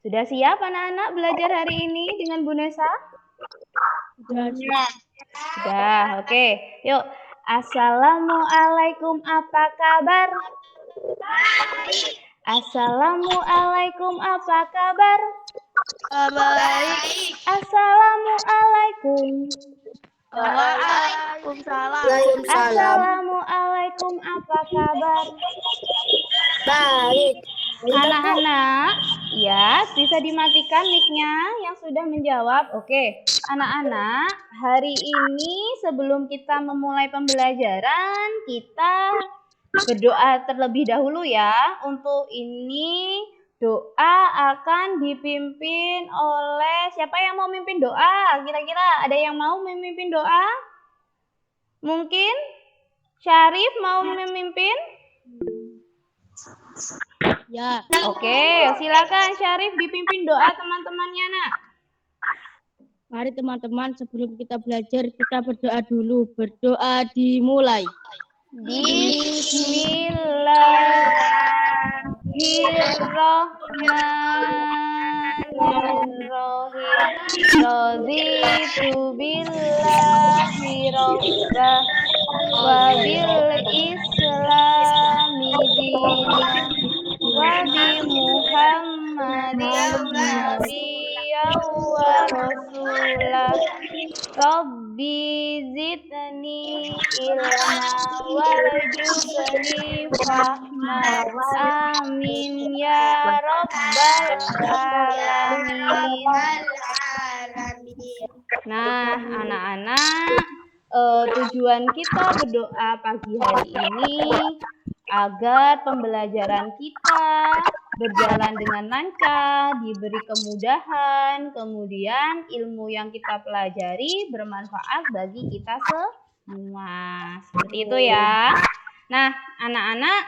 Sudah siap anak-anak belajar hari ini dengan Bu Nesa? Sudah, oke. Yuk. Assalamualaikum, apa kabar? Assalamualaikum, apa kabar? Baik. Assalamualaikum. Waalaikumsalam. Assalamualaikum, apa kabar? Baik. Anak-anak, ya, bisa dimatikan mic-nya yang sudah menjawab. Oke, anak-anak, hari ini sebelum kita memulai pembelajaran, kita berdoa terlebih dahulu ya. Untuk ini, doa akan dipimpin oleh siapa yang mau memimpin doa? Kira-kira ada yang mau memimpin doa? Mungkin Syarif mau memimpin? Ya. Oke, silakan Syarif dipimpin doa teman-temannya, Nak. Mari teman-teman, sebelum kita belajar, kita berdoa dulu. Berdoa dimulai. Bismillahirrahmanirrahim. Raditu billahi rabbah wa bil islami dinan wa bi Muhammadin nabiyyan wa rasulah. Rabbi zidni ilma warzuqni fahma. Amin ya rabbal alamin. Nah, anak-anak, tujuan kita berdoa pagi hari ini agar pembelajaran kita berjalan dengan lancar, diberi kemudahan, kemudian ilmu yang kita pelajari bermanfaat bagi kita semua. Seperti itu ya. Nah, anak-anak,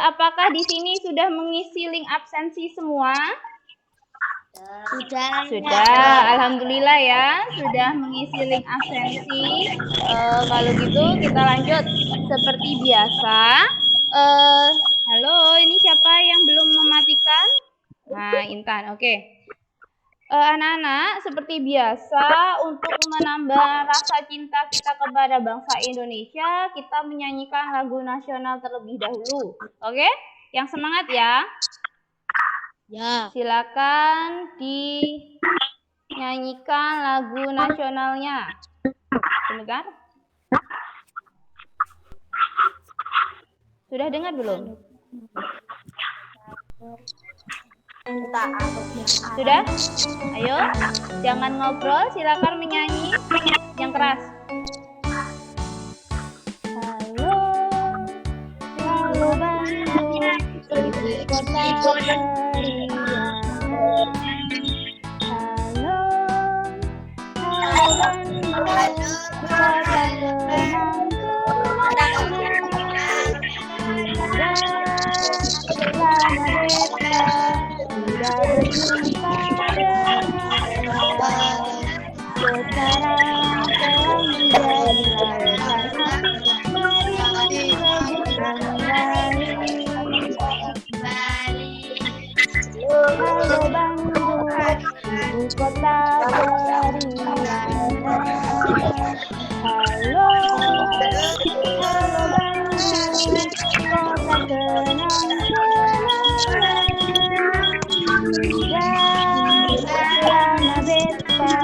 apakah di sini sudah mengisi link absensi semua? Sudah, alhamdulillah ya, sudah mengisi link absensi. Kalau gitu kita lanjut seperti biasa. Halo, ini siapa yang belum mematikan? Nah, Intan, oke. Anak-anak, seperti biasa untuk menambah rasa cinta kita kepada bangsa Indonesia, kita menyanyikan lagu nasional terlebih dahulu. Oke? Yang semangat ya. Ya. Silakan dinyanyikan lagu nasionalnya. Dengar? Sudah dengar belum? Sudah? Ayo, jangan ngobrol, silakan menyanyi yang keras. Halo, halo Bandung, ibu kota beriman. Halo, halo Bandung, kota kenang. Sekarang telah menjadi lautan hati, mari kita kembali. Halo Bandung, ibu kota beriman. Halo, halo Bandung, kota kenang-kenangan. Lama beta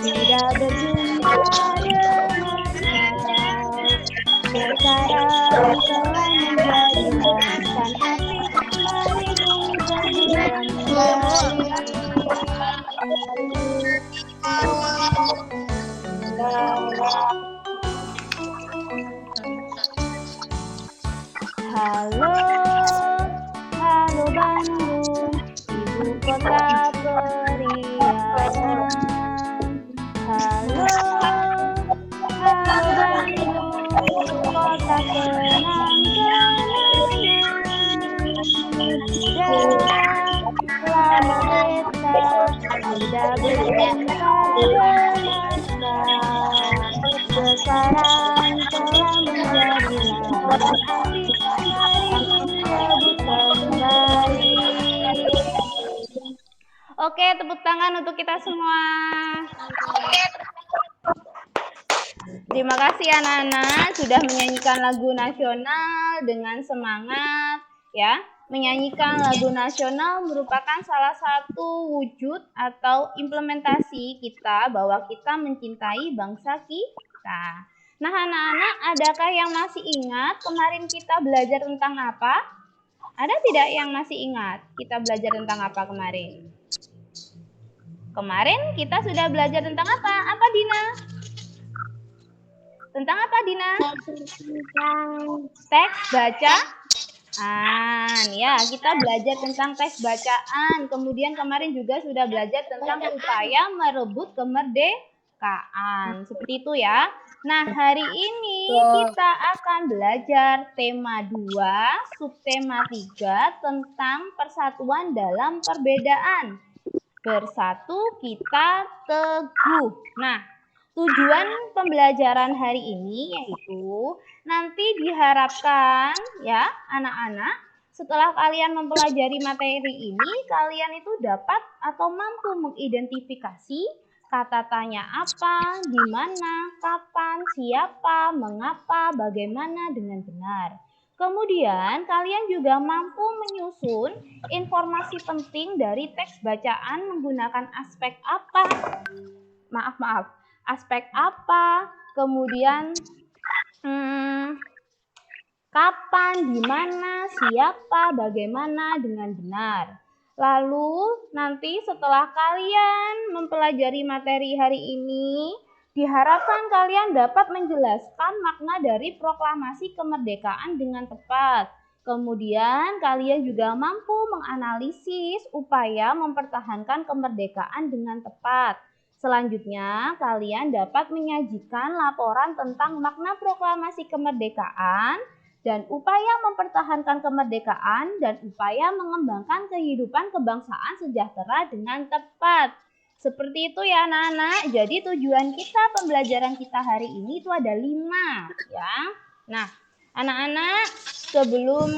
tidak berjumpa dengan kau. Sekarang telah menjadi lautan hati, mari kita kembali. Halo, halo Bandung, ibu kota periangan. Halo, halo Bandung, kota kenang-kenangan. Lama beta tidak berjumpa dengan kau. Sekarang telah menjadi lautan hati, mari kita kembali. Oke, tepuk tangan untuk kita semua. Terima kasih anak-anak sudah menyanyikan lagu nasional dengan semangat ya. Menyanyikan lagu nasional merupakan salah satu wujud atau implementasi kita bahwa kita mencintai bangsa kita. Nah, anak-anak, adakah yang masih ingat kemarin kita belajar tentang apa? Ada tidak yang masih ingat kita belajar tentang apa kemarin? Kemarin kita sudah belajar tentang apa? Apa, Dina? Tentang apa, Dina? Teks bacaan. Ya, kita belajar tentang teks bacaan. Kemudian kemarin juga sudah belajar tentang upaya merebut kemerdekaan. Seperti itu ya. Nah, hari ini kita akan belajar tema 2, subtema 3 tentang persatuan dalam perbedaan. Bersatu kita teguh. Nah, tujuan pembelajaran hari ini yaitu nanti diharapkan ya anak-anak setelah kalian mempelajari materi ini kalian itu dapat atau mampu mengidentifikasi kata tanya apa, di mana, kapan, siapa, mengapa, bagaimana dengan benar. Kemudian kalian juga mampu menyusun informasi penting dari teks bacaan menggunakan aspek apa? Maaf. Aspek apa, kemudian kapan, di mana, siapa, bagaimana dengan benar. Lalu nanti setelah kalian mempelajari materi hari ini, diharapkan kalian dapat menjelaskan makna dari proklamasi kemerdekaan dengan tepat. Kemudian kalian juga mampu menganalisis upaya mempertahankan kemerdekaan dengan tepat. Selanjutnya, kalian dapat menyajikan laporan tentang makna proklamasi kemerdekaan dan upaya mempertahankan kemerdekaan dan upaya mengembangkan kehidupan kebangsaan sejahtera dengan tepat. Seperti itu ya anak-anak. Jadi tujuan kita pembelajaran kita hari ini itu ada 5 ya. Nah, anak-anak sebelum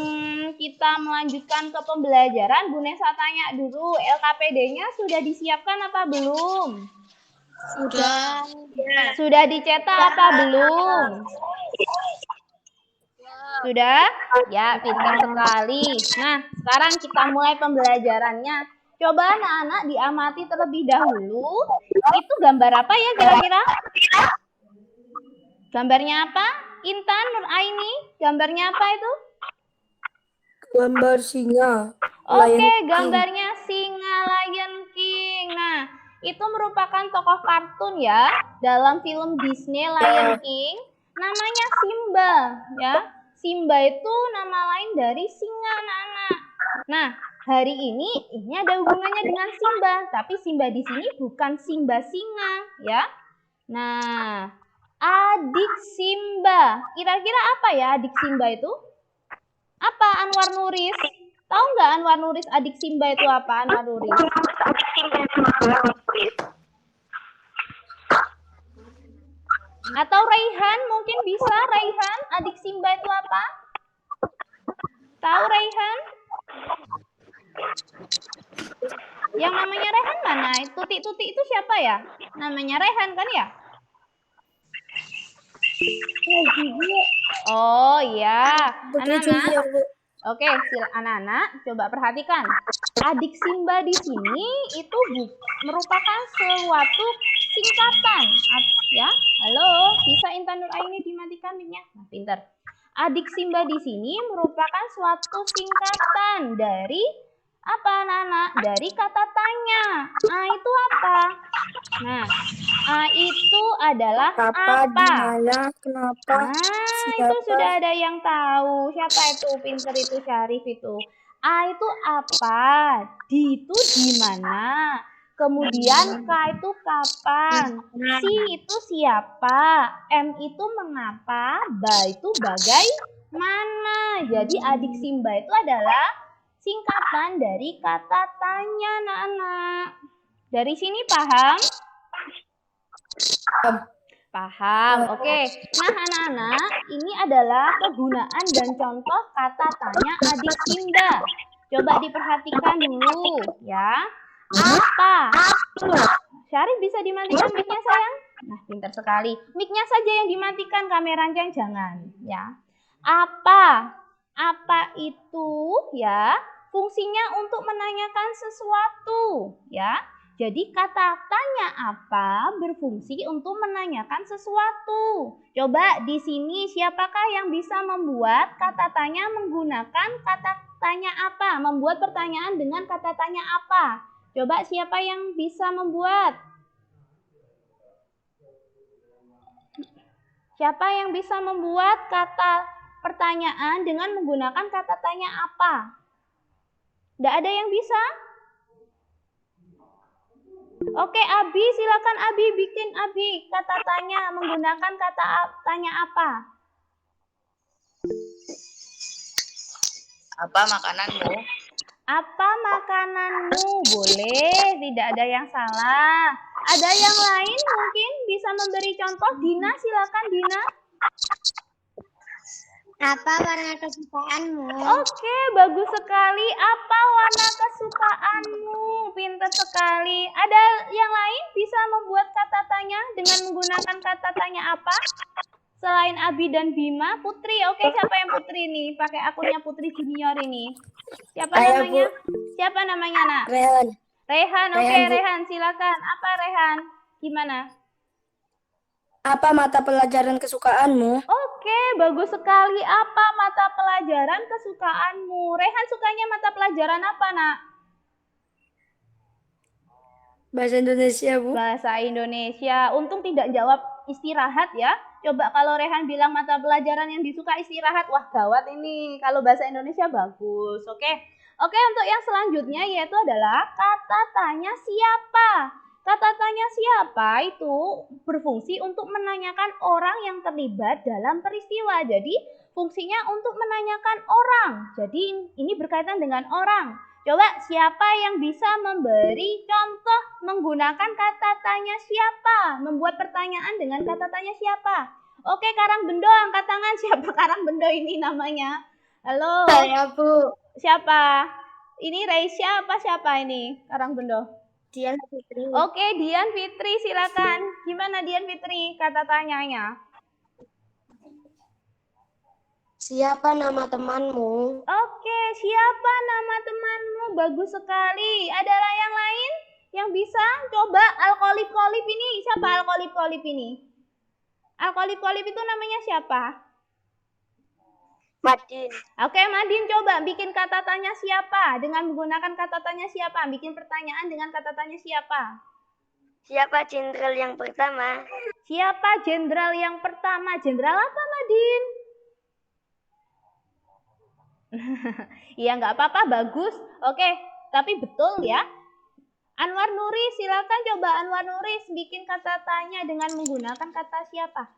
kita melanjutkan ke pembelajaran, Bu Nesa tanya dulu LKPD-nya sudah disiapkan apa belum? Sudah dicetak apa belum? Sudah? Ya, pintar sekali. Nah, sekarang kita mulai pembelajarannya. Coba anak-anak diamati terlebih dahulu. Itu gambar apa ya kira-kira? Gambarnya apa? Intan, Nur Aini, gambarnya apa itu? Gambar singa. Oke, gambarnya singa Lion King. Nah, itu merupakan tokoh kartun ya dalam film Disney Lion King. Namanya Simba ya. Simba itu nama lain dari singa anak-anak. Nah, hari ini ada hubungannya dengan Simba, tapi Simba di sini bukan Simba singa ya. Nah, adik Simba. Kira-kira apa ya adik Simba itu? Apa Anwar Nuris? Tahu nggak Anwar Nuris adik Simba itu apa Anwar Nuris? Atau Raihan mungkin bisa Raihan adik Simba itu apa? Tahu Raihan? Yang namanya Raihan mana? Tuti itu siapa ya? Namanya Raihan kan ya? Oh iya, anak-anak. Oke, anak-anak coba perhatikan. Adik Simba di sini itu merupakan suatu singkatan. Ya, halo, bisa Intan Nur Aini dimatikan mic-nya? Nah, pintar. Adik Simba di sini merupakan suatu singkatan dari apa anak-anak? Dari kata tanya. Itu apa? Nah, itu adalah apa? Dimana, kenapa, siapa? Itu sudah ada yang tahu. Siapa itu? Pinter itu, Syarif itu. Itu apa? Di itu di mana? Kemudian K itu kapan? Si itu siapa? M itu mengapa? Ba itu bagaimana? Jadi adik Simba itu adalah singkatan dari kata tanya anak-anak. Dari sini paham? Paham, oke. Nah anak-anak, ini adalah kegunaan dan contoh kata tanya adik Simba. Coba diperhatikan dulu ya. Apa? Syarif bisa dimatikan mic-nya sayang? Nah, pintar sekali. Mic-nya saja yang dimatikan, kameranya jangan, ya. Apa? Apa itu, ya? Fungsinya untuk menanyakan sesuatu, ya. Jadi kata tanya apa berfungsi untuk menanyakan sesuatu. Coba di sini siapakah yang bisa membuat kata tanya menggunakan kata tanya apa? Membuat pertanyaan dengan kata tanya apa? Coba siapa yang bisa membuat? Siapa yang bisa membuat kata pertanyaan dengan menggunakan kata tanya apa? Tidak ada yang bisa? Oke, Abi, silakan Abi bikin Abi kata tanya menggunakan kata tanya apa? Apa makananmu? Apa makananmu? Boleh, tidak ada yang salah. Ada yang lain mungkin bisa memberi contoh? Dina, silakan Dina. Apa warna kesukaanmu? Oke, bagus sekali. Apa warna kesukaanmu? Pintar sekali. Ada yang lain bisa membuat kata tanya dengan menggunakan kata tanya apa? Selain Abi dan Bima, Putri. Oke, siapa yang Putri nih? Pakai akunnya Putri Junior ini. Siapa Saya, namanya? Bu. Siapa namanya, Nak? Rehan. Rehan. Oke, Rehan, Bu. Rehan, silakan. Apa Rehan? Gimana? Apa mata pelajaran kesukaanmu? Oke, bagus sekali. Apa mata pelajaran kesukaanmu? Rehan sukanya mata pelajaran apa, Nak? Bahasa Indonesia, Bu. Bahasa Indonesia. Untung tidak jawab istirahat ya. Coba kalau Rehan bilang mata pelajaran yang disuka istirahat, wah gawat ini. Kalau bahasa Indonesia bagus, oke. Oke, untuk yang selanjutnya yaitu adalah kata tanya siapa. Kata tanya siapa itu berfungsi untuk menanyakan orang yang terlibat dalam peristiwa. Jadi fungsinya untuk menanyakan orang. Jadi ini berkaitan dengan orang. Coba siapa yang bisa memberi contoh menggunakan kata tanya siapa? Membuat pertanyaan dengan kata tanya siapa? Oke, Karang Bendo, angkat tangan. Siapa Karang Bendo ini namanya? Halo. Saya, Bu. Siapa? Ini Reisha apa siapa ini? Karang Bendo. Dian Fitri. Oke, Dian Fitri, silakan. Gimana Dian Fitri kata tanyanya? Siapa nama temanmu? Oke, siapa nama temanmu? Bagus sekali. Ada yang lain yang bisa? Coba Alkolip-kolip ini. Siapa Alkolip-kolip ini? Alkolip-kolip itu namanya siapa? Madin. Oke, Madin, coba bikin kata tanya siapa. Dengan menggunakan kata tanya siapa. Bikin pertanyaan dengan kata tanya siapa. Siapa jenderal yang pertama? Siapa jenderal yang pertama? Jenderal apa, Madin? Iya, nggak apa-apa, bagus. Oke, tapi betul ya. Anwar Nuris, silakan coba Anwar Nuris bikin kata tanya dengan menggunakan kata siapa.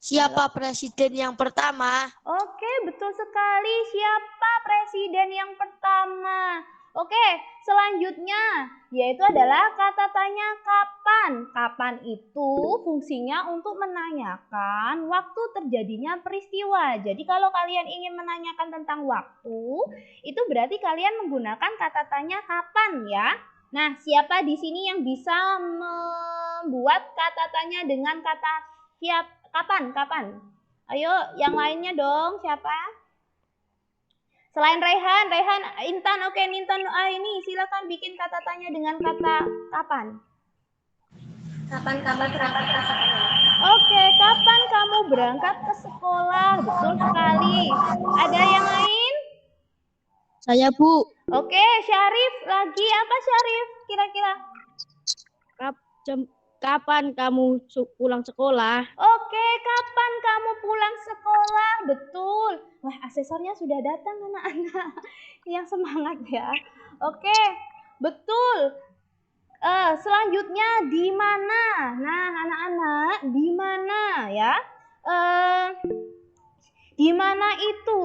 Siapa presiden yang pertama? Oke, betul sekali. Siapa presiden yang pertama? Oke, selanjutnya yaitu adalah kata tanya kapan. Kapan itu fungsinya untuk menanyakan waktu terjadinya peristiwa. Jadi kalau kalian ingin menanyakan tentang waktu, itu berarti kalian menggunakan kata tanya kapan ya. Nah, siapa di sini yang bisa membuat kata tanya dengan kata kapan? Ayo, yang lainnya dong, siapa? Selain Rehan, Intan, oke, Intan ini silakan bikin kata tanya dengan kata kapan. Kapan kamu berangkat ke sekolah? Oke, kapan kamu berangkat ke sekolah? Betul sekali. Ada yang lain? Saya, Bu. Oke, Syarif lagi apa Syarif? Kira-kira? Kapan kamu pulang sekolah? Oke, kapan kamu pulang sekolah? Betul. Wah, asesornya sudah datang anak-anak. Yang semangat ya. Oke, betul. Selanjutnya di mana? Nah, anak-anak, di mana ya? Di mana itu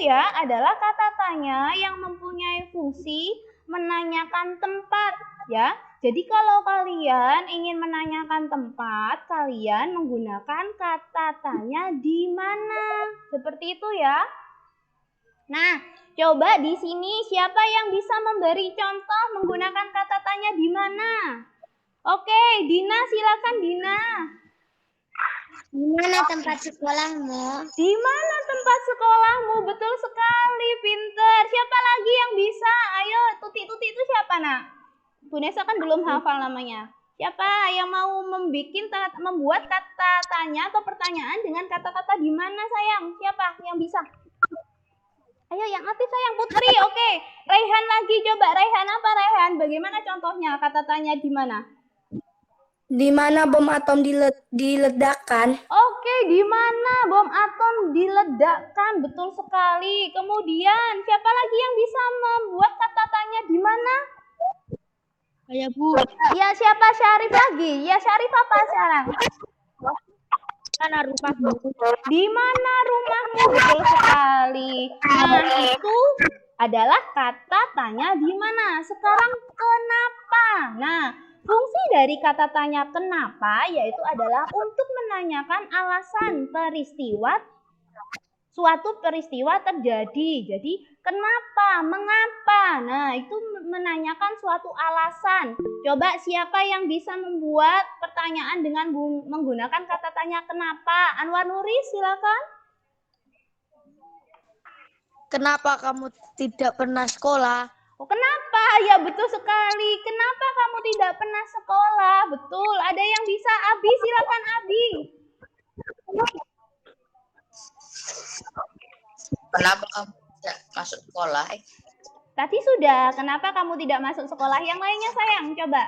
ya adalah kata tanya yang mempunyai fungsi menanyakan tempat ya. Jadi kalau kalian ingin menanyakan tempat, kalian menggunakan kata tanya di mana. Seperti itu ya. Nah, Coba di sini siapa yang bisa memberi contoh menggunakan kata tanya di mana? Oke, Dina, silakan Dina. Di mana tempat sekolahmu? Di mana tempat sekolahmu? Betul sekali, pinter. Siapa lagi yang bisa? Ayo, Tuti itu siapa, Nak? Bu Nesa kan belum hafal namanya. Siapa yang mau membuat kata tanya atau pertanyaan dengan kata-kata di mana, sayang? Siapa yang bisa? Ayo, yang aktif sayang, Putri. Oke, Raihan lagi coba. Raihan apa, Raihan? Bagaimana contohnya kata tanya di mana? Di mana bom atom diledakkan? Oke, di mana bom atom diledakkan? Betul sekali. Kemudian, siapa lagi yang bisa membuat kata tanya di mana? Saya Bu. Ya, siapa? Syarif lagi. Ya, Syarif apa sekarang? Mana rumahmu? Di mana rumahmu? Betul sekali. Nah, itu adalah kata tanya di mana. Sekarang kenapa? Nah, fungsi dari kata tanya kenapa yaitu adalah untuk menanyakan alasan suatu peristiwa terjadi. Jadi, kenapa? Mengapa? Nah, itu menanyakan suatu alasan. Coba siapa yang bisa membuat pertanyaan dengan menggunakan kata tanya kenapa? Anwar Nuri, silakan. Kenapa kamu tidak pernah sekolah? Oh, kenapa? Ya, betul sekali. Kenapa kamu tidak pernah sekolah? Betul. Ada yang bisa? Abi, silakan Abi. Kenapa kamu tidak masuk sekolah? Tadi sudah. Kenapa kamu tidak masuk sekolah? Yang lainnya sayang, coba.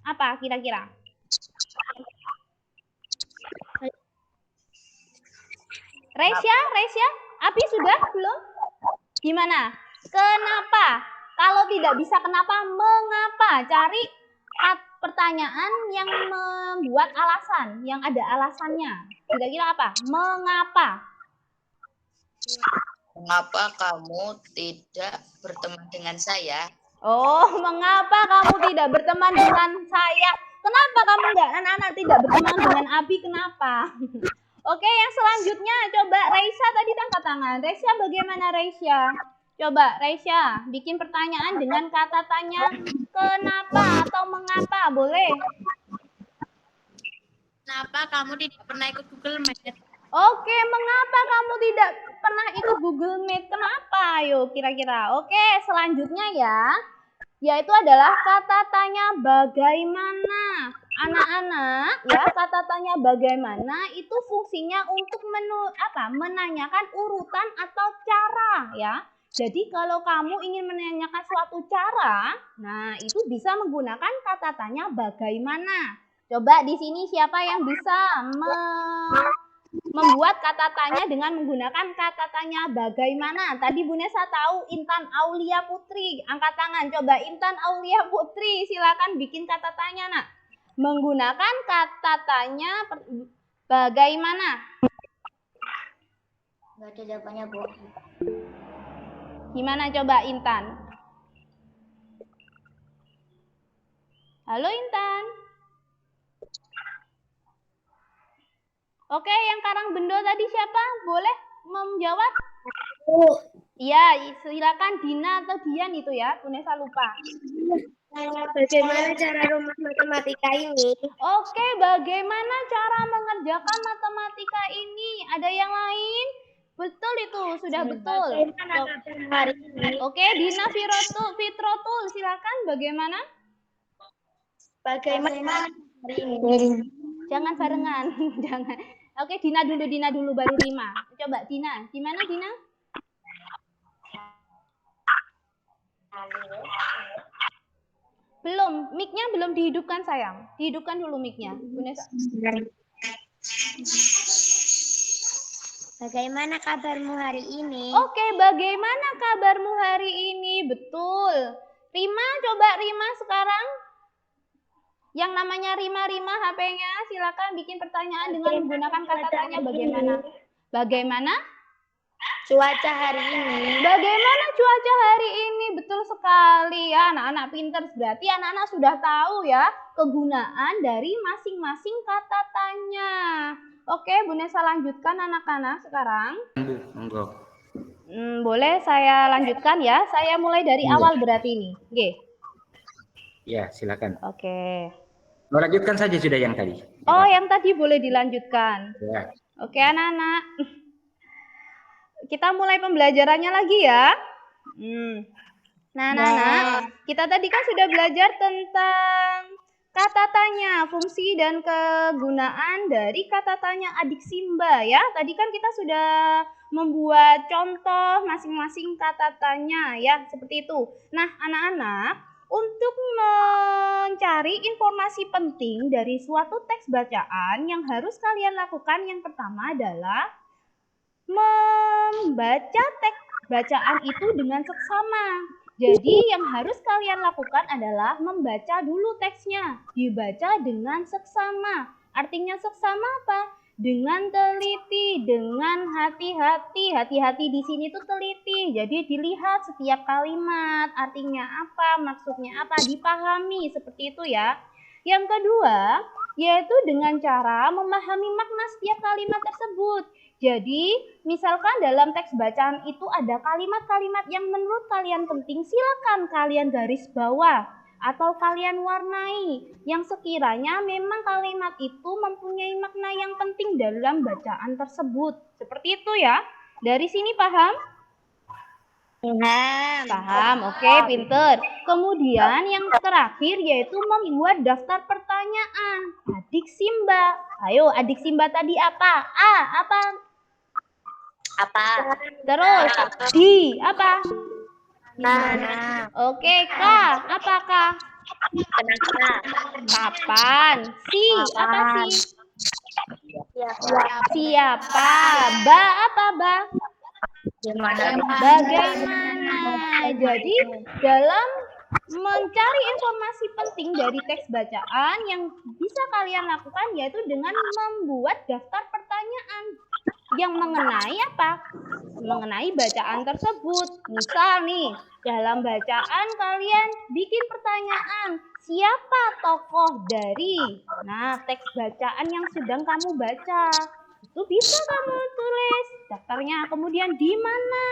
Apa kira-kira? Resya? Abi sudah? Belum? Gimana? Kenapa? Kalau tidak bisa kenapa, mengapa? Cari pertanyaan yang membuat alasan, yang ada alasannya. Kira-kira apa? Mengapa? Mengapa kamu tidak berteman dengan saya? Oh, mengapa kamu tidak berteman dengan saya? Kenapa kamu anak-anak tidak berteman dengan Abi? Kenapa? Oke, yang selanjutnya coba Raisya tadi angkat tangan. Raisya bagaimana Raisya? Coba Raisya bikin pertanyaan dengan kata tanya kenapa atau mengapa, boleh? Kenapa kamu tidak pernah ikut Google Meet? Oke, mengapa kamu tidak pernah ikut Google Meet? Kenapa? Ayo kira-kira. Oke, selanjutnya ya. Yaitu adalah kata tanya bagaimana. Anak-anak, ya kata tanya bagaimana itu fungsinya untuk menanyakan urutan atau cara ya. Jadi kalau kamu ingin menanyakan suatu cara, nah itu bisa menggunakan kata tanya bagaimana. Coba di sini siapa yang bisa membuat kata tanya dengan menggunakan kata tanya bagaimana? Tadi Bu Nesa tahu Intan Aulia Putri. Angkat tangan. Coba Intan Aulia Putri, silakan bikin kata tanya, Nak. Menggunakan kata tanya bagaimana? Nggak ada jawabannya, Bu. Gimana coba Intan? Halo Intan. Oke, yang Karang Bendo tadi siapa? Boleh menjawab? Iya, silakan Dina atau Dian itu ya. Bu Nesa lupa. Bagaimana cara rumus matematika ini? Oke, bagaimana cara mengerjakan matematika ini? Ada yang lain? Betul itu, sudah betul. Hari ini? Oke, Dina Fitrotul, silakan bagaimana? Bagaimana hari ini? Jangan barengan, jangan. Oke, Dina dulu baru Rima. Coba Dina, gimana Dina? Belum, mic-nya belum dihidupkan sayang. Dihidupkan dulu mic-nya. Bu Nesa. Bagaimana kabarmu hari ini? Oke, bagaimana kabarmu hari ini? Betul. Rima, coba Rima sekarang. Yang namanya Rima HP-nya, silakan bikin pertanyaan dengan menggunakan kata tanya bagaimana. Bagaimana? Cuaca hari ini. Bagaimana cuaca hari ini? Betul sekali ya, anak-anak pinter. Berarti anak-anak sudah tahu ya kegunaan dari masing-masing kata tanya. Oke, Bu Nesa lanjutkan anak-anak sekarang. Bu, monggo. Boleh saya lanjutkan ya? Saya mulai dari awal berarti ini. Oke. Ya, silakan. Oke. Lanjutkan saja sudah yang tadi. Oh, yang tadi boleh dilanjutkan. Ya. Oke, anak-anak. Kita mulai pembelajarannya lagi ya. Nah, anak-anak, kita tadi kan sudah belajar tentang kata tanya, fungsi dan kegunaan dari kata tanya adik Simba ya. Tadi kan kita sudah membuat contoh masing-masing kata tanya ya, seperti itu. Nah, anak-anak, untuk mencari informasi penting dari suatu teks bacaan yang harus kalian lakukan yang pertama adalah membaca teks bacaan itu dengan seksama. Jadi yang harus kalian lakukan adalah membaca dulu teksnya. Dibaca dengan seksama. Artinya seksama apa? Dengan teliti, dengan hati-hati. Hati-hati di sini tuh teliti. Jadi dilihat setiap kalimat, artinya apa, maksudnya apa, dipahami seperti itu ya. Yang kedua, yaitu dengan cara memahami makna setiap kalimat tersebut. Jadi, misalkan dalam teks bacaan itu ada kalimat-kalimat yang menurut kalian penting, silakan kalian garis bawah atau kalian warnai yang sekiranya memang kalimat itu mempunyai makna yang penting dalam bacaan tersebut. Seperti itu ya. Dari sini paham? Paham, oke, pinter. Kemudian yang terakhir yaitu membuat daftar pertanyaan. Adik Simba. Ayo, adik Simba tadi apa? A, apa? Apa? Terus, di, apa? Mana? Oke, K, apa K? Kenapa? Kapan? Si, apa sih? Siapa? Ba, apa ba? Gimana? Bagaimana? Jadi dalam mencari informasi penting dari teks bacaan yang bisa kalian lakukan yaitu dengan membuat daftar pertanyaan yang mengenai apa? Mengenai bacaan tersebut. Misal nih, dalam bacaan kalian bikin pertanyaan, siapa tokoh dari teks bacaan yang sedang kamu baca? Itu bisa kamu tulis daftarnya. Kemudian di mana?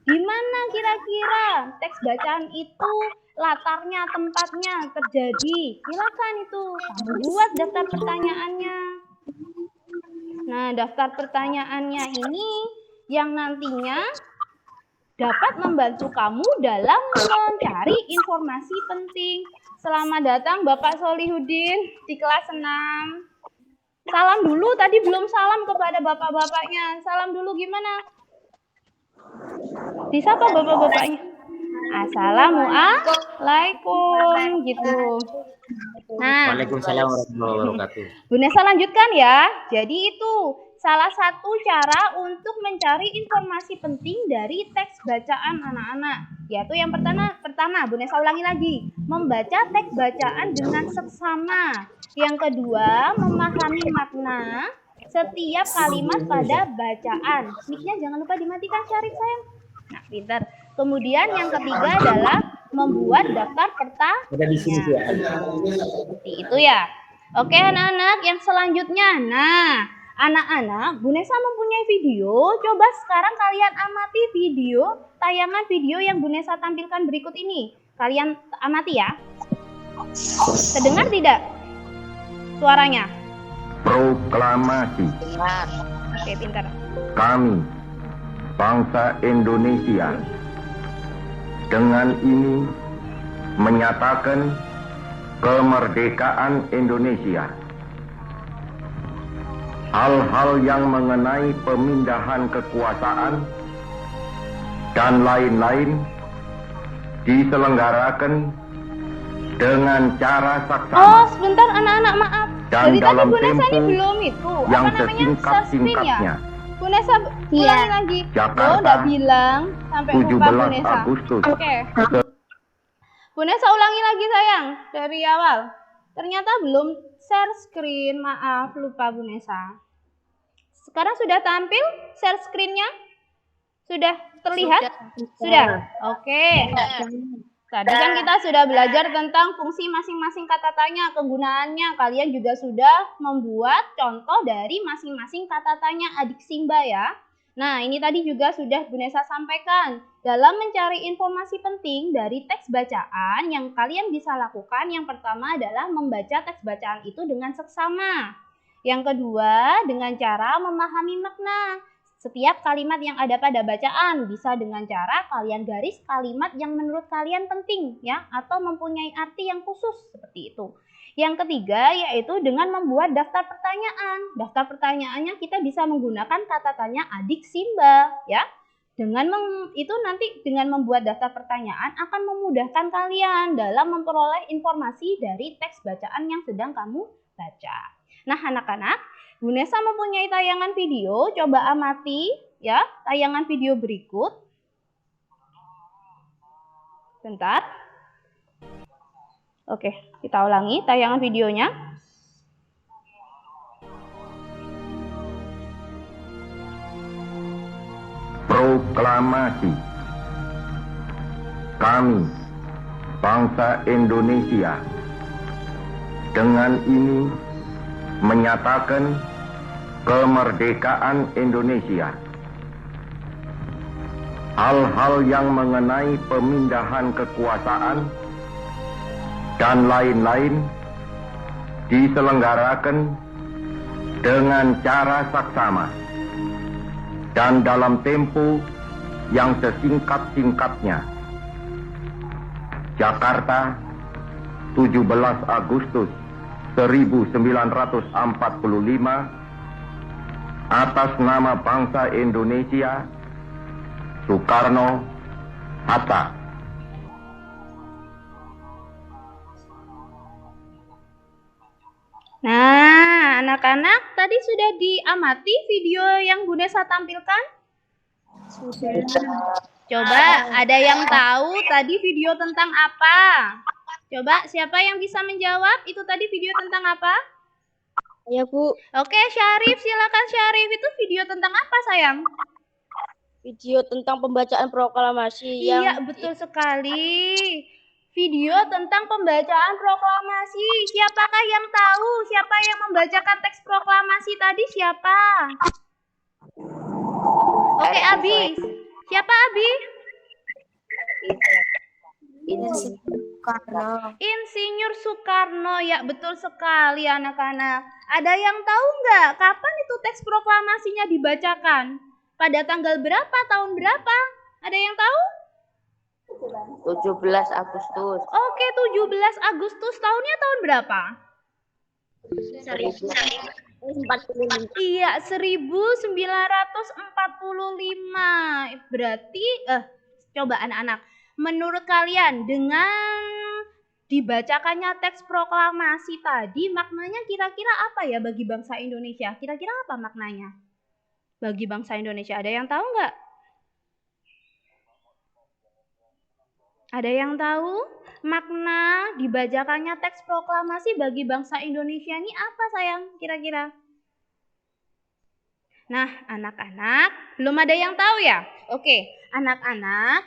Di mana kira-kira teks bacaan itu latarnya, tempatnya terjadi? Silakan itu kamu buat daftar pertanyaannya. Nah, daftar pertanyaannya ini yang nantinya dapat membantu kamu dalam mencari informasi penting. Selamat datang Bapak Solihudin di kelas 6. Salam dulu, tadi belum salam kepada bapak-bapaknya. Salam dulu gimana? Disapa bapak-bapaknya. Assalamualaikum gitu. Nah, Waalaikumsalam warahmatullahi wabarakatuh. Bu Nesa lanjutkan ya. Jadi itu salah satu cara untuk mencari informasi penting dari teks bacaan anak-anak. Yaitu yang pertama, Bu Nesa ulangi lagi. Membaca teks bacaan dengan seksama. Yang kedua, memahami makna setiap kalimat pada bacaan. Mic-nya jangan lupa dimatikan, Syarif sayang. Nah, pintar. Kemudian yang ketiga adalah membuat daftar pertanyaan. Seperti itu ya. Oke anak-anak, yang selanjutnya. Nah, anak-anak, Bu Nesa mempunyai video. Coba sekarang kalian amati tayangan video yang Bu Nesa tampilkan berikut ini. Kalian amati ya. Terdengar tidak suaranya? Proklamasi. Oke, pintar. Kami, bangsa Indonesia, dengan ini menyatakan kemerdekaan Indonesia. Hal-hal yang mengenai pemindahan kekuasaan dan lain-lain diselenggarakan dengan cara saksama. Oh, sebentar anak-anak, maaf. Dan Dari dalam tadi Bu Nesa tempo ini belum itu. yang Apa namanya? sesingkat-singkatnya. Bu Nesa ulangi lagi. Jakarta, Oh, udah bilang sampai lupa Bu 17 Nesa. Agustus. Oke. Bu Nesa ulangi lagi sayang dari awal. Ternyata belum share screen. Maaf, lupa Bu Nesa. Sekarang sudah tampil share screen-nya? Sudah terlihat? Sudah. Oke. Tadi kan kita sudah belajar tentang fungsi masing-masing kata tanya, kegunaannya. Kalian juga sudah membuat contoh dari masing-masing kata tanya adik Simba ya. Nah, ini tadi juga sudah Bu Nesa sampaikan. Dalam mencari informasi penting dari teks bacaan yang kalian bisa lakukan, yang pertama adalah membaca teks bacaan itu dengan seksama. Yang kedua, dengan cara memahami makna. Setiap kalimat yang ada pada bacaan bisa dengan cara kalian garis kalimat yang menurut kalian penting, ya, atau mempunyai arti yang khusus seperti itu. Yang ketiga yaitu dengan membuat daftar pertanyaan. Daftar pertanyaannya kita bisa menggunakan kata tanya adik Simba, ya. Itu nanti dengan membuat daftar pertanyaan akan memudahkan kalian dalam memperoleh informasi dari teks bacaan yang sedang kamu baca. Nah, anak-anak, Bu Nesa mempunyai tayangan video, coba amati ya tayangan video berikut. Bentar. Oke, kita ulangi tayangan videonya. Proklamasi. Kami, bangsa Indonesia, dengan ini menyatakan kemerdekaan Indonesia. Hal-hal yang mengenai pemindahan kekuasaan dan lain-lain diselenggarakan dengan cara saksama dan dalam tempo yang sesingkat-singkatnya. Jakarta, 17 Agustus 1945, atas nama bangsa Indonesia, Soekarno-Hatta. Nah, anak-anak, tadi sudah diamati video yang Bu Nesa tampilkan? Sudah. Coba, ada yang tahu tadi video tentang apa? Coba, siapa yang bisa menjawab? Itu tadi video tentang apa? Ya, Bu. Oke, Syarif, silakan Syarif. Itu video tentang apa, sayang? Video tentang pembacaan proklamasi Iya, betul sekali. Video tentang pembacaan proklamasi. Siapakah yang tahu? Siapa yang membacakan teks proklamasi tadi? Siapa? Oke, Abi. Siapa Abi? Insinyur Soekarno. Ya, betul sekali anak-anak. Ada yang tahu nggak kapan itu teks proklamasinya dibacakan? Pada tanggal berapa? Tahun berapa? Ada yang tahu? 17 Agustus. Oke, 17 Agustus. Tahunnya tahun berapa? 45. Iya, 1945. Berarti, coba anak-anak, menurut kalian dengan dibacakannya teks proklamasi tadi, maknanya kira-kira apa ya bagi bangsa Indonesia? Kira-kira apa maknanya? Bagi bangsa Indonesia, ada yang tahu nggak? Ada yang tahu makna dibacakannya teks proklamasi bagi bangsa Indonesia ini apa, sayang? Kira-kira? Nah, anak-anak, belum ada yang tahu ya? Oke, anak-anak,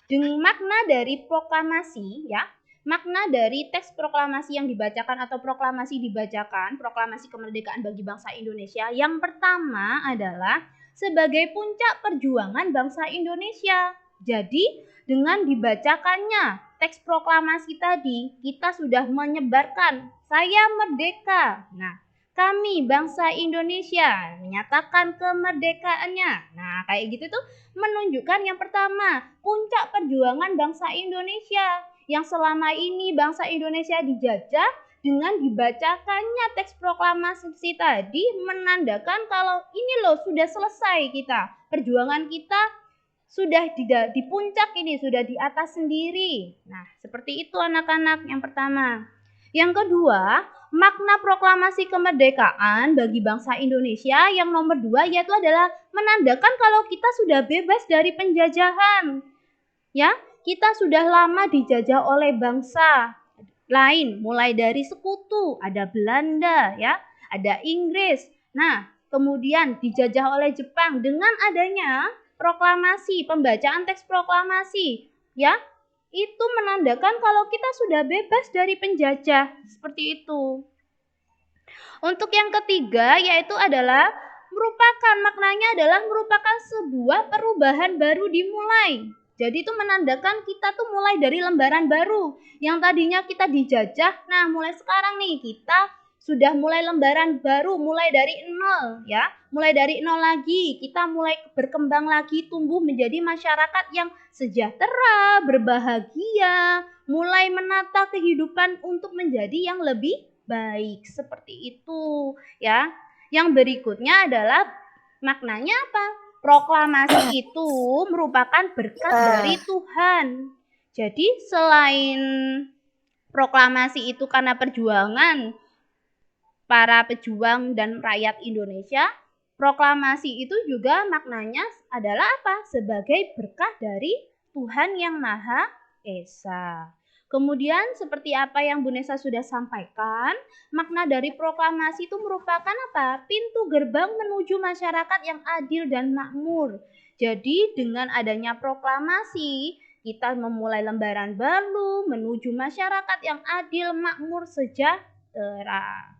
dengan makna dari proklamasi ya, makna dari teks proklamasi yang dibacakan atau proklamasi dibacakan, proklamasi kemerdekaan bagi bangsa Indonesia, yang pertama adalah sebagai puncak perjuangan bangsa Indonesia. Jadi, dengan dibacakannya teks proklamasi tadi, kita sudah menyebarkan saya merdeka. Nah, kami bangsa Indonesia menyatakan kemerdekaannya. Nah, kayak gitu tuh menunjukkan yang pertama, puncak perjuangan bangsa Indonesia yang selama ini bangsa Indonesia dijajah. Dengan dibacakannya teks proklamasi tadi menandakan kalau ini loh sudah selesai kita. Perjuangan kita sudah di puncak ini, sudah di atas sendiri. Nah, seperti itu anak-anak yang pertama. Yang kedua, makna proklamasi kemerdekaan bagi bangsa Indonesia yang nomor 2 yaitu adalah menandakan kalau kita sudah bebas dari penjajahan. Ya, kita sudah lama dijajah oleh bangsa lain, mulai dari sekutu, ada Belanda, ya, ada Inggris. Nah, kemudian dijajah oleh Jepang. Dengan adanya proklamasi, pembacaan teks proklamasi, ya, itu menandakan kalau kita sudah bebas dari penjajah. Seperti itu. Untuk yang ketiga yaitu adalah Maknanya adalah merupakan sebuah perubahan baru dimulai. Jadi itu menandakan kita tuh mulai dari lembaran baru. Yang tadinya kita dijajah, nah mulai sekarang nih kita sudah mulai lembaran baru, mulai dari nol ya. Mulai dari nol lagi, kita mulai berkembang lagi, tumbuh menjadi masyarakat yang sejahtera, berbahagia, mulai menata kehidupan untuk menjadi yang lebih baik. Seperti itu ya. Yang berikutnya adalah maknanya apa? Proklamasi itu merupakan berkat dari Tuhan. Jadi selain proklamasi itu karena perjuangan para pejuang dan rakyat Indonesia, proklamasi itu juga maknanya adalah apa? Sebagai berkah dari Tuhan yang Maha Esa. Kemudian seperti apa yang Bu Nesa sudah sampaikan, makna dari proklamasi itu merupakan apa? Pintu gerbang menuju masyarakat yang adil dan makmur. Jadi dengan adanya proklamasi, kita memulai lembaran baru menuju masyarakat yang adil, makmur, sejahtera.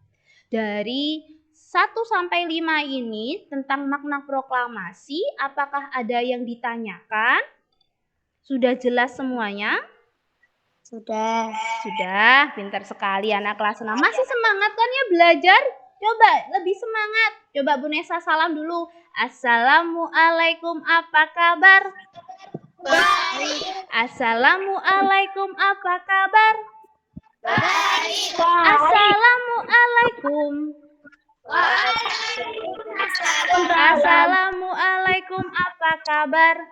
Dari 1 sampai 5 ini tentang makna proklamasi, apakah ada yang ditanyakan? Sudah jelas semuanya? Sudah, pintar sekali anak kelas 6. Masih semangat kan ya belajar? Coba lebih semangat. Coba Bu Nesa salam dulu. Assalamualaikum, apa kabar? Baik. Assalamualaikum, apa kabar? Baik. Assalamualaikum. Assalamualaikum, apa kabar?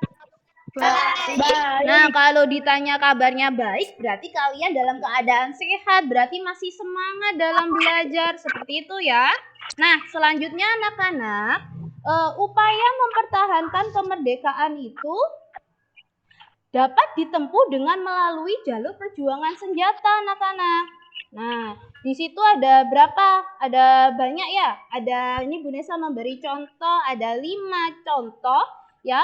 Nah, kalau ditanya kabarnya baik, berarti kalian dalam keadaan sehat, berarti masih semangat dalam belajar, seperti itu ya. Nah, selanjutnya anak-anak, upaya mempertahankan kemerdekaan itu dapat ditempuh dengan melalui jalur perjuangan senjata, anak-anak. Nah, di situ ada berapa? Ada banyak ya. Ini Bu Nesa memberi contoh, ada 5 contoh ya,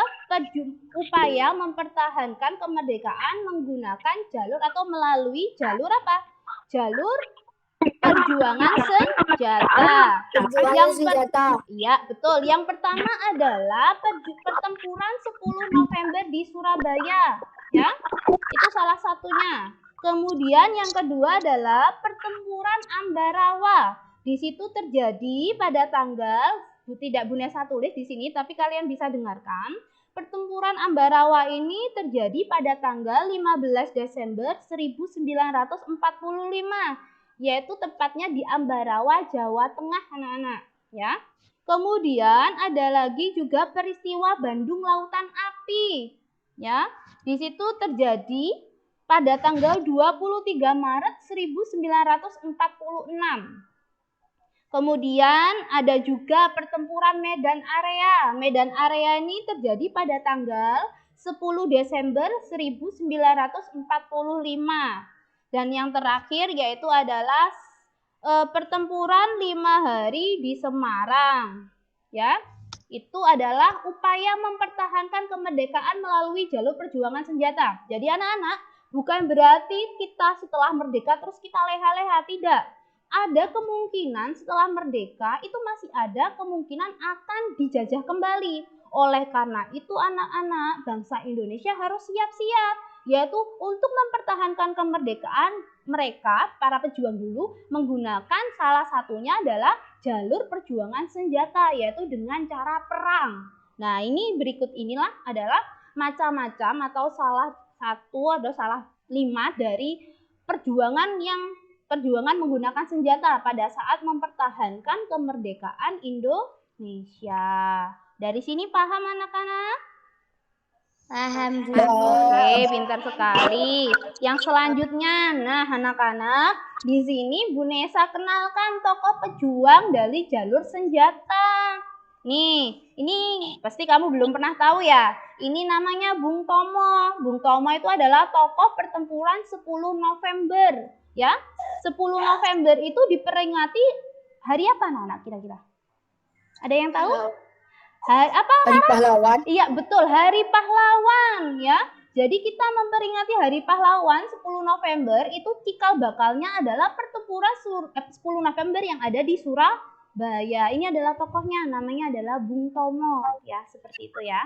upaya mempertahankan kemerdekaan menggunakan jalur atau melalui jalur apa? Jalur perjuangan senjata. Iya, betul. Yang pertama adalah pertempuran 10 November di Surabaya, ya. Itu salah satunya. Kemudian yang kedua adalah pertempuran Ambarawa. Di situ terjadi pada tanggal, tidak Bu Nesa tulis di sini, tapi kalian bisa dengarkan. Pertempuran Ambarawa ini terjadi pada tanggal 15 Desember 1945, yaitu tepatnya di Ambarawa, Jawa Tengah, anak-anak, ya. Kemudian ada lagi juga peristiwa Bandung Lautan Api, ya. Di situ terjadi pada tanggal 23 Maret 1946. Kemudian ada juga pertempuran Medan Area. Medan Area ini terjadi pada tanggal 10 Desember 1945. Dan yang terakhir yaitu adalah pertempuran 5 hari di Semarang. Ya, itu adalah upaya mempertahankan kemerdekaan melalui jalur perjuangan senjata. Jadi anak-anak, bukan berarti kita setelah merdeka terus kita leha-leha, tidak. Ada kemungkinan setelah merdeka itu masih ada kemungkinan akan dijajah kembali. Oleh karena itu anak-anak, bangsa Indonesia harus siap-siap, yaitu untuk mempertahankan kemerdekaan mereka, para pejuang dulu, menggunakan salah satunya adalah jalur perjuangan senjata, yaitu dengan cara perang. Nah, ini berikut inilah adalah macam-macam atau salah 5 dari perjuangan menggunakan senjata pada saat mempertahankan kemerdekaan Indonesia. Dari sini paham anak-anak? Paham, Bu. Oke, pintar sekali. Yang selanjutnya, nah anak-anak, di sini Bu Nesa kenalkan tokoh pejuang dari jalur senjata. Nih, ini pasti kamu belum pernah tahu ya. Ini namanya Bung Tomo. Bung Tomo itu adalah tokoh pertempuran 10 November. Ya, 10 November itu diperingati hari apa anak-anak kira-kira? Ada yang tahu? Hari pahlawan? Iya, betul, Hari Pahlawan ya. Jadi kita memperingati Hari Pahlawan 10 November itu cikal bakalnya adalah pertempuran 10 November yang ada di Surabaya. Surabaya. Ini adalah tokohnya, namanya adalah Bung Tomo, ya, seperti itu ya.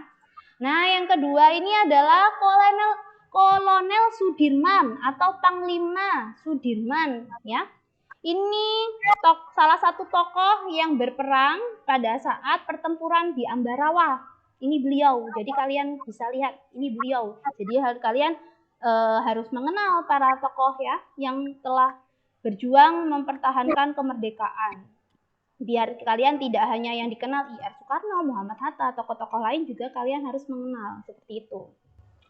Nah, yang kedua ini adalah Kolonel Sudirman atau Panglima Sudirman, ya. Ini salah satu tokoh yang berperang pada saat pertempuran di Ambarawa. Ini beliau. Jadi kalian bisa lihat ini beliau. Jadi kalian harus mengenal para tokoh ya yang telah berjuang mempertahankan kemerdekaan. Biar kalian tidak hanya yang dikenal I.R. Soekarno, Muhammad Hatta, tokoh-tokoh lain juga kalian harus mengenal seperti itu.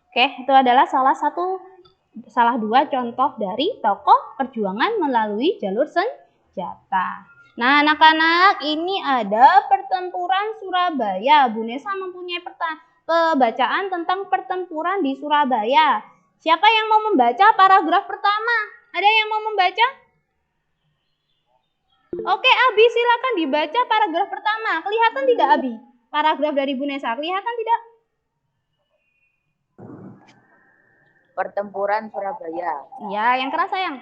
Oke, itu adalah salah dua contoh dari tokoh perjuangan melalui jalur senjata. Nah, anak-anak, ini ada pertempuran Surabaya. Bu Nesa mempunyai pembacaan tentang pertempuran di Surabaya. Siapa yang mau membaca paragraf pertama? Ada yang mau membaca? Oke, Abi, silakan dibaca paragraf pertama. Kelihatan tidak, Abi? Paragraf dari Bu Nesa, kelihatan tidak? Pertempuran Surabaya. Ya, yang keras sayang.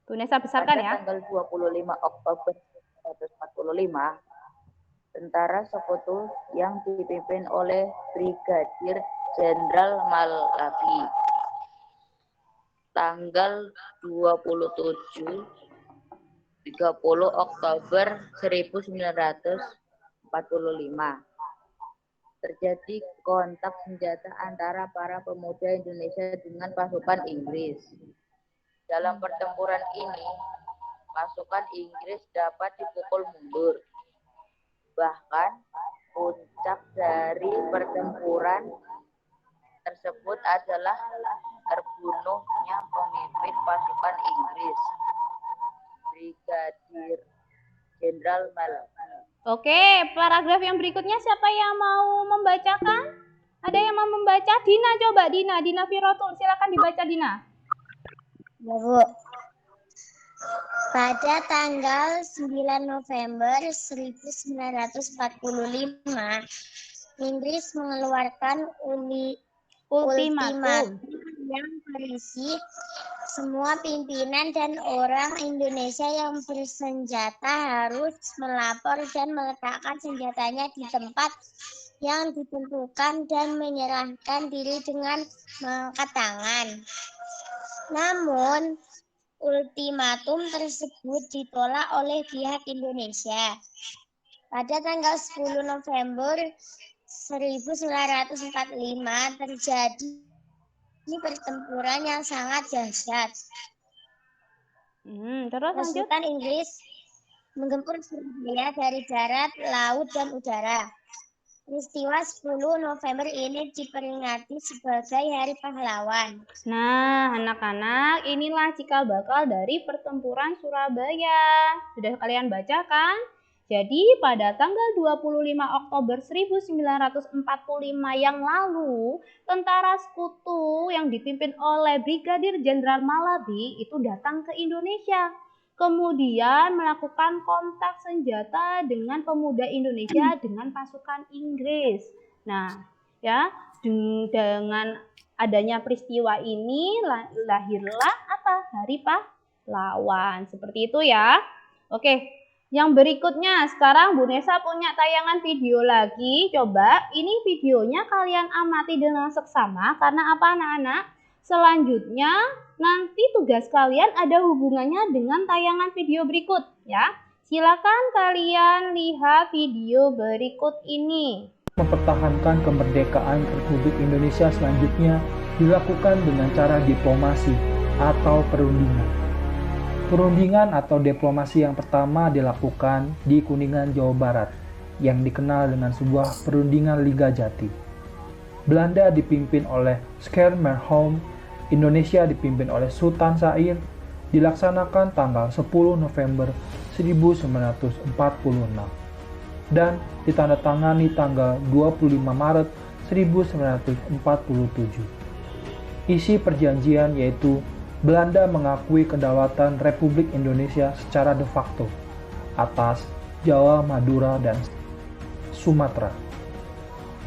Bu Nesa besarkan Pada ya. tanggal 25 Oktober 1945, tentara sekutu yang dipimpin oleh Brigadir Jenderal Malabi. Tanggal 27 30 Oktober 1945. Terjadi kontak senjata antara para pemuda Indonesia dengan pasukan Inggris. Dalam pertempuran ini, pasukan Inggris dapat dipukul mundur. Bahkan, puncak dari pertempuran tersebut adalah terbunuhnya pemimpin pasukan Inggris, Brigadir Jenderal Malabi. Oke, paragraf yang berikutnya siapa yang mau membacakan? Ada yang mau membaca? Dina, coba Dina Firotul, silakan dibaca Dina. Ya, Bu. Pada tanggal 9 November 1945, Inggris mengeluarkan ultimatum yang berisi semua pimpinan dan orang Indonesia yang bersenjata harus melapor dan meletakkan senjatanya di tempat yang ditentukan dan menyerahkan diri dengan mengangkat tangan. Namun, ultimatum tersebut ditolak oleh pihak Indonesia. Pada tanggal 10 November 1945 terjadi pertempuran yang sangat dahsyat. Terus lanjut. Pasukan Inggris menggempur Surabaya dari darat, laut, dan udara. Peristiwa 10 November ini diperingati sebagai Hari Pahlawan. Nah, anak-anak, inilah cikal bakal dari pertempuran Surabaya. Sudah kalian baca kan? Jadi, pada tanggal 25 Oktober 1945 yang lalu, tentara sekutu yang dipimpin oleh Brigadir Jenderal Malabi itu datang ke Indonesia. Kemudian melakukan kontak senjata dengan pemuda Indonesia dengan pasukan Inggris. Nah, ya, dengan adanya peristiwa ini lahirlah apa? Hari Pahlawan. Seperti itu ya. Oke. Yang berikutnya, sekarang Bu Nesa punya tayangan video lagi. Coba, ini videonya kalian amati dengan seksama. Karena apa anak-anak? Selanjutnya, nanti tugas kalian ada hubungannya dengan tayangan video berikut. Ya, silakan kalian lihat video berikut ini. Mempertahankan kemerdekaan Republik Indonesia selanjutnya dilakukan dengan cara diplomasi atau perundingan. Perundingan atau diplomasi yang pertama dilakukan di Kuningan, Jawa Barat, yang dikenal dengan sebuah perundingan Liga Jati. Belanda dipimpin oleh Schermerhorn, Indonesia dipimpin oleh Sultan Syair, dilaksanakan tanggal 10 November 1946 dan ditandatangani tanggal 25 Maret 1947. Isi perjanjian yaitu Belanda mengakui kedaulatan Republik Indonesia secara de facto atas Jawa, Madura, dan Sumatera.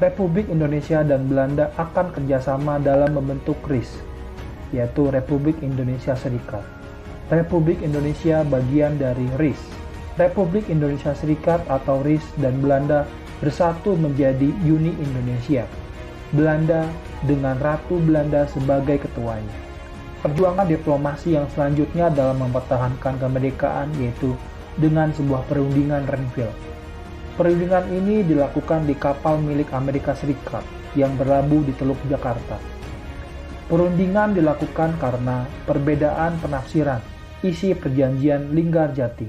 Republik Indonesia dan Belanda akan kerjasama dalam membentuk RIS, yaitu Republik Indonesia Serikat. Republik Indonesia bagian dari RIS. Republik Indonesia Serikat atau RIS dan Belanda bersatu menjadi Uni Indonesia. Belanda dengan Ratu Belanda sebagai ketuanya. Perjuangan diplomasi yang selanjutnya dalam mempertahankan kemerdekaan yaitu dengan sebuah perundingan Renville. Perundingan ini dilakukan di kapal milik Amerika Serikat yang berlabuh di Teluk Jakarta. Perundingan dilakukan karena perbedaan penafsiran isi perjanjian Linggarjati,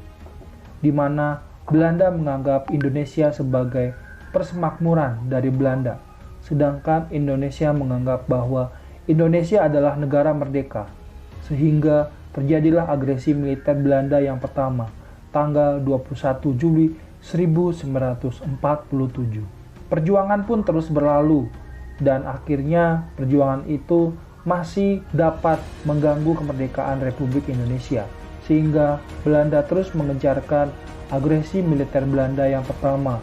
di mana Belanda menganggap Indonesia sebagai persemakmuran dari Belanda, sedangkan Indonesia menganggap bahwa Indonesia adalah negara merdeka, sehingga terjadilah agresi militer Belanda yang pertama, tanggal 21 Juli 1947. Perjuangan pun terus berlalu, dan akhirnya perjuangan itu masih dapat mengganggu kemerdekaan Republik Indonesia, sehingga Belanda terus mengencarkan agresi militer Belanda yang pertama,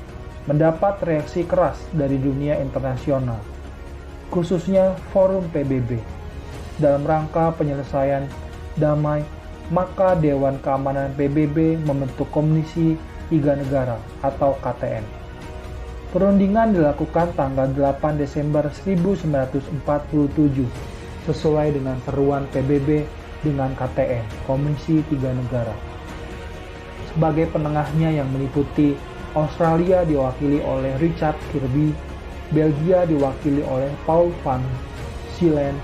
mendapat reaksi keras dari dunia internasional, khususnya Forum PBB. Dalam rangka penyelesaian damai, maka Dewan Keamanan PBB membentuk Komisi 3 Negara atau KTN. Perundingan dilakukan tanggal 8 Desember 1947 sesuai dengan seruan PBB dengan KTN, Komisi 3 Negara. Sebagai penengahnya yang meliputi Australia diwakili oleh Richard Kirby, Belgia diwakili oleh Paul van Zielen,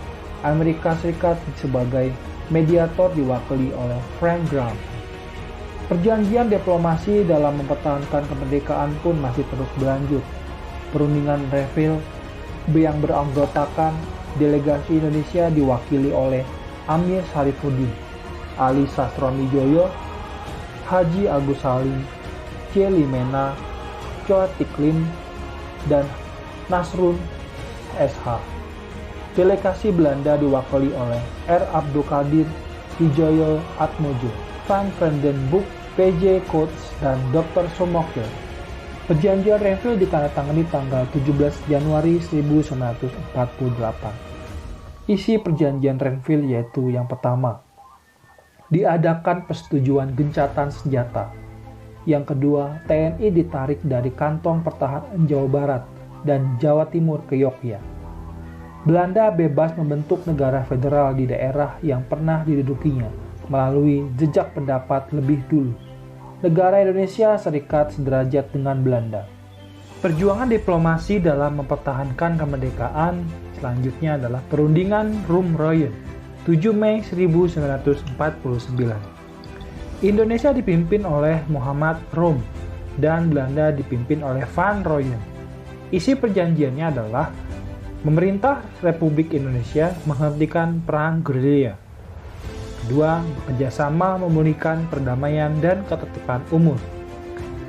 Amerika Serikat sebagai mediator diwakili oleh Frank Graham. Perjanjian diplomasi dalam mempertahankan kemerdekaan pun masih terus berlanjut. Perundingan Renville yang beranggotakan delegasi Indonesia diwakili oleh Amir Syarifuddin, Ali Sastronidjoyo, Haji Agus Salim, C. Limena, Choa Tik Lim, dan Nasrun SH. Delegasi Belanda diwakili oleh R. Abdul Qadir, Wijoyo Atmojo, Van Vredenburg, P.J. Coates, dan Dr. Somokil. Perjanjian Renville ditandatangani tanggal 17 Januari 1948. Isi perjanjian Renville yaitu yang pertama, diadakan persetujuan gencatan senjata. Yang kedua, TNI ditarik dari kantong pertahanan Jawa Barat dan Jawa Timur ke Yogyakarta. Belanda bebas membentuk negara federal di daerah yang pernah didudukinya melalui jejak pendapat lebih dulu. Negara Indonesia Serikat sederajat dengan Belanda. Perjuangan diplomasi dalam mempertahankan kemerdekaan selanjutnya adalah Perundingan Rum-Royen 7 Mei 1949. Indonesia dipimpin oleh Muhammad Rum dan Belanda dipimpin oleh Van Royen. Isi perjanjiannya adalah pemerintah Republik Indonesia menghentikan perang gerilya. Kedua, bekerjasama memulihkan perdamaian dan ketertiban umum.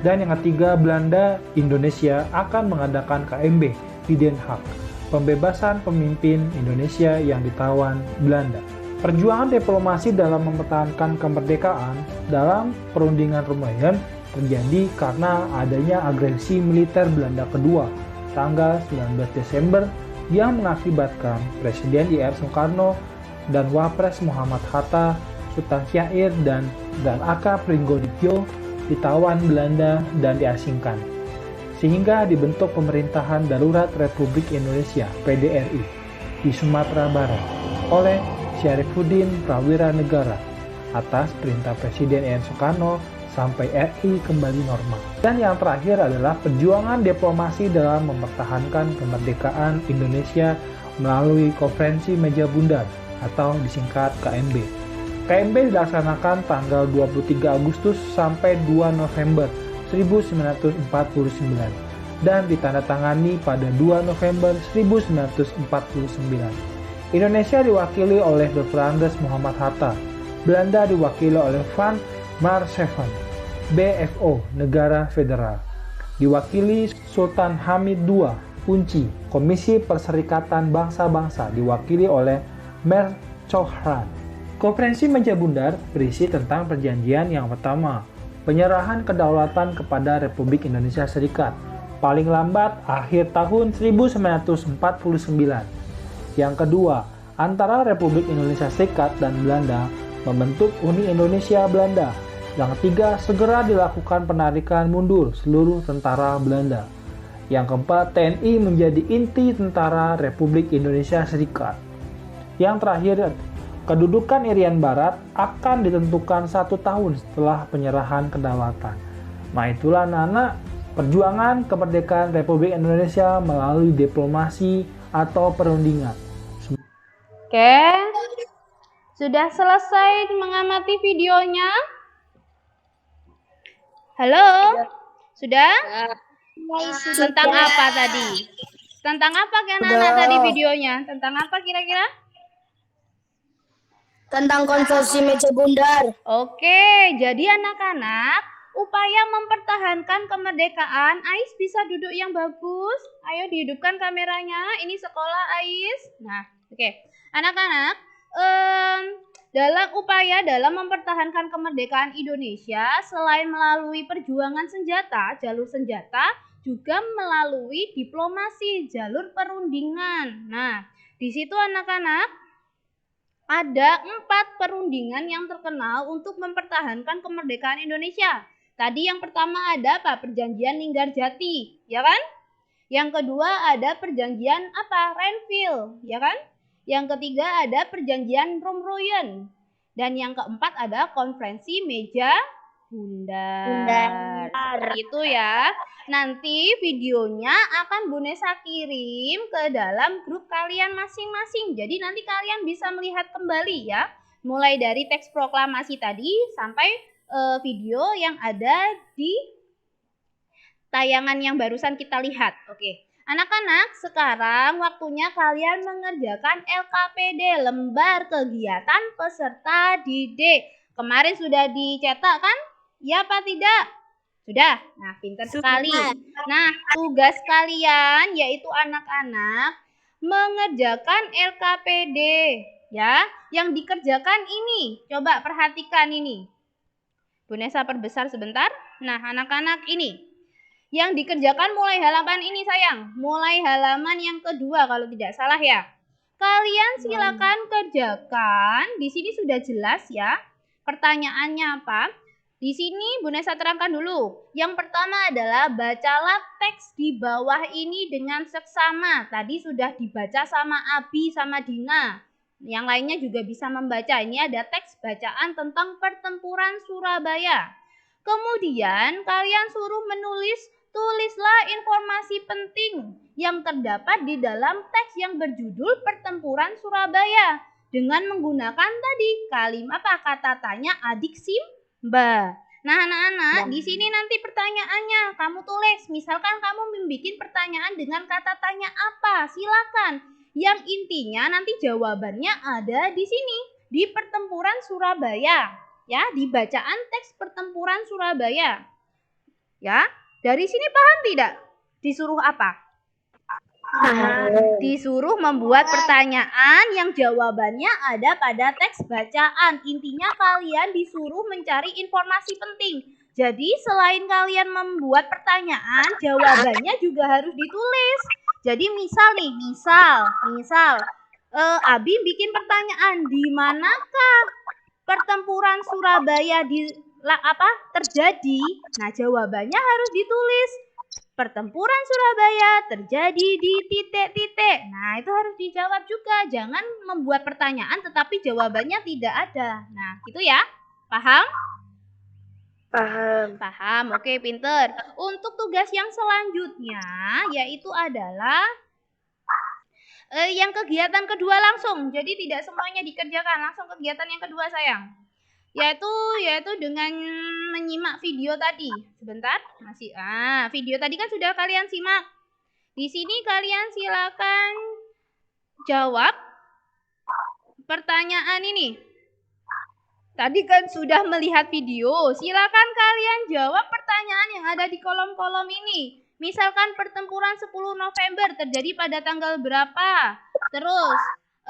Dan yang ketiga, Belanda Indonesia akan mengadakan KMB di Den Haag, pembebasan pemimpin Indonesia yang ditawan Belanda. Perjuangan diplomasi dalam mempertahankan kemerdekaan dalam Perundingan Rum-Royen terjadi karena adanya agresi militer Belanda kedua tanggal 19 Desember yang mengakibatkan Presiden I.R. Soekarno dan Wapres Muhammad Hatta, Sultan Syair, dan Aka Pringgoditjo ditawan Belanda dan diasingkan, sehingga dibentuk Pemerintahan Darurat Republik Indonesia (PDRI) di Sumatera Barat oleh Syarifuddin Prawira Negara atas perintah Presiden I.R. Soekarno sampai RI kembali normal. Dan yang terakhir adalah perjuangan diplomasi dalam mempertahankan kemerdekaan Indonesia melalui Konferensi Meja Bundar atau disingkat KMB. KMB dilaksanakan tanggal 23 Agustus sampai 2 November 1949 dan ditandatangani pada 2 November 1949. Indonesia diwakili oleh The Flanders Muhammad Hatta, Belanda diwakili oleh Van Maarseveen, BFO, Negara Federal. Diwakili Sultan Hamid II, Kunci, Komisi Perserikatan Bangsa-Bangsa, diwakili oleh Mer Chohran. Konferensi Meja Bundar berisi tentang perjanjian yang pertama, penyerahan kedaulatan kepada Republik Indonesia Serikat, paling lambat akhir tahun 1949. Yang kedua, antara Republik Indonesia Serikat dan Belanda membentuk Uni Indonesia Belanda. Yang ketiga, segera dilakukan penarikan mundur seluruh tentara Belanda. Yang keempat, TNI menjadi inti tentara Republik Indonesia Serikat. Yang terakhir, kedudukan Irian Barat akan ditentukan 1 tahun setelah penyerahan kedaulatan. Nah, itulah anak-anak perjuangan kemerdekaan Republik Indonesia melalui diplomasi atau perundingan. Oke, sudah selesai mengamati videonya? Halo? Sudah? Tentang apa tadi? Tentang apa anak-anak tadi videonya? Tentang apa kira-kira? Tentang konversi meja bundar. Oke, jadi anak-anak, upaya mempertahankan kemerdekaan. Ais bisa duduk yang bagus. Ayo dihidupkan kameranya. Ini sekolah Ais. Nah, oke. Anak-anak, dalam mempertahankan kemerdekaan Indonesia, selain melalui perjuangan senjata, jalur senjata, juga melalui diplomasi, jalur perundingan. Nah, di situ anak-anak ada 4 perundingan yang terkenal untuk mempertahankan kemerdekaan Indonesia. Tadi yang pertama ada apa? Perjanjian Linggarjati, ya kan? Yang kedua ada perjanjian apa? Renville, ya kan? Yang ketiga ada perjanjian Romroyen. Dan yang keempat ada konferensi meja bundar. Seperti itu ya. Nanti videonya akan Bu Nesa kirim ke dalam grup kalian masing-masing. Jadi nanti kalian bisa melihat kembali ya. Mulai dari teks proklamasi tadi sampai video yang ada di tayangan yang barusan kita lihat. Oke. Anak-anak, sekarang waktunya kalian mengerjakan LKPD, lembar kegiatan peserta didik. Kemarin sudah dicetak kan? Ya apa tidak? Sudah. Nah, pintar sekali. Nah, tugas kalian yaitu anak-anak mengerjakan LKPD ya. Yang dikerjakan ini, coba perhatikan ini. Bu Nesa perbesar sebentar. Nah, anak-anak ini yang dikerjakan mulai halaman ini sayang. Mulai halaman yang kedua kalau tidak salah ya. Kalian silakan kerjakan. Di sini sudah jelas ya. Pertanyaannya apa? Di sini Bu Nesa terangkan dulu. Yang pertama adalah bacalah teks di bawah ini dengan seksama. Tadi sudah dibaca sama Abi sama Dina. Yang lainnya juga bisa membaca. Ini ada teks bacaan tentang pertempuran Surabaya. Kemudian kalian suruh tulislah informasi penting yang terdapat di dalam teks yang berjudul Pertempuran Surabaya dengan menggunakan tadi kata tanya adik Simba. Nah, anak-anak, di sini nanti pertanyaannya kamu tulis. Misalkan kamu membuat pertanyaan dengan kata tanya apa? Silakan. Yang intinya nanti jawabannya ada di sini, di Pertempuran Surabaya. Ya, di bacaan teks Pertempuran Surabaya. Ya. Dari sini paham tidak? Disuruh apa? Disuruh membuat pertanyaan yang jawabannya ada pada teks bacaan. Intinya kalian disuruh mencari informasi penting. Jadi selain kalian membuat pertanyaan, jawabannya juga harus ditulis. Jadi misal Abi bikin pertanyaan, di manakah pertempuran Surabaya terjadi? Nah, jawabannya harus ditulis. Pertempuran Surabaya terjadi di titik-titik. Nah, itu harus dijawab juga. Jangan membuat pertanyaan tetapi jawabannya tidak ada. Nah, gitu ya. Paham? Paham. Oke, pinter. Untuk tugas yang selanjutnya yaitu adalah yang kegiatan kedua langsung. Jadi tidak semuanya dikerjakan. Langsung kegiatan yang kedua sayang. Yaitu dengan menyimak video tadi. Sebentar, masih video tadi kan sudah kalian simak. Di sini kalian silakan jawab pertanyaan ini. Tadi kan sudah melihat video, silakan kalian jawab pertanyaan yang ada di kolom-kolom ini. Misalkan pertempuran 10 November terjadi pada tanggal berapa? Terus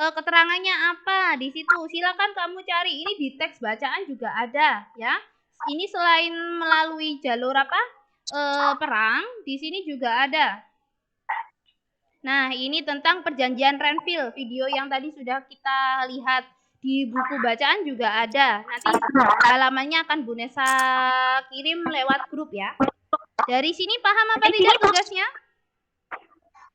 keterangannya apa di situ? Silakan kamu cari. Ini di teks bacaan juga ada ya. Ini selain melalui jalur perang, di sini juga ada. Nah, ini tentang perjanjian Renville, video yang tadi sudah kita lihat Di buku bacaan juga ada. Nanti halamannya akan Bu Nesa kirim lewat grup ya. Dari sini paham apa tidak tugasnya?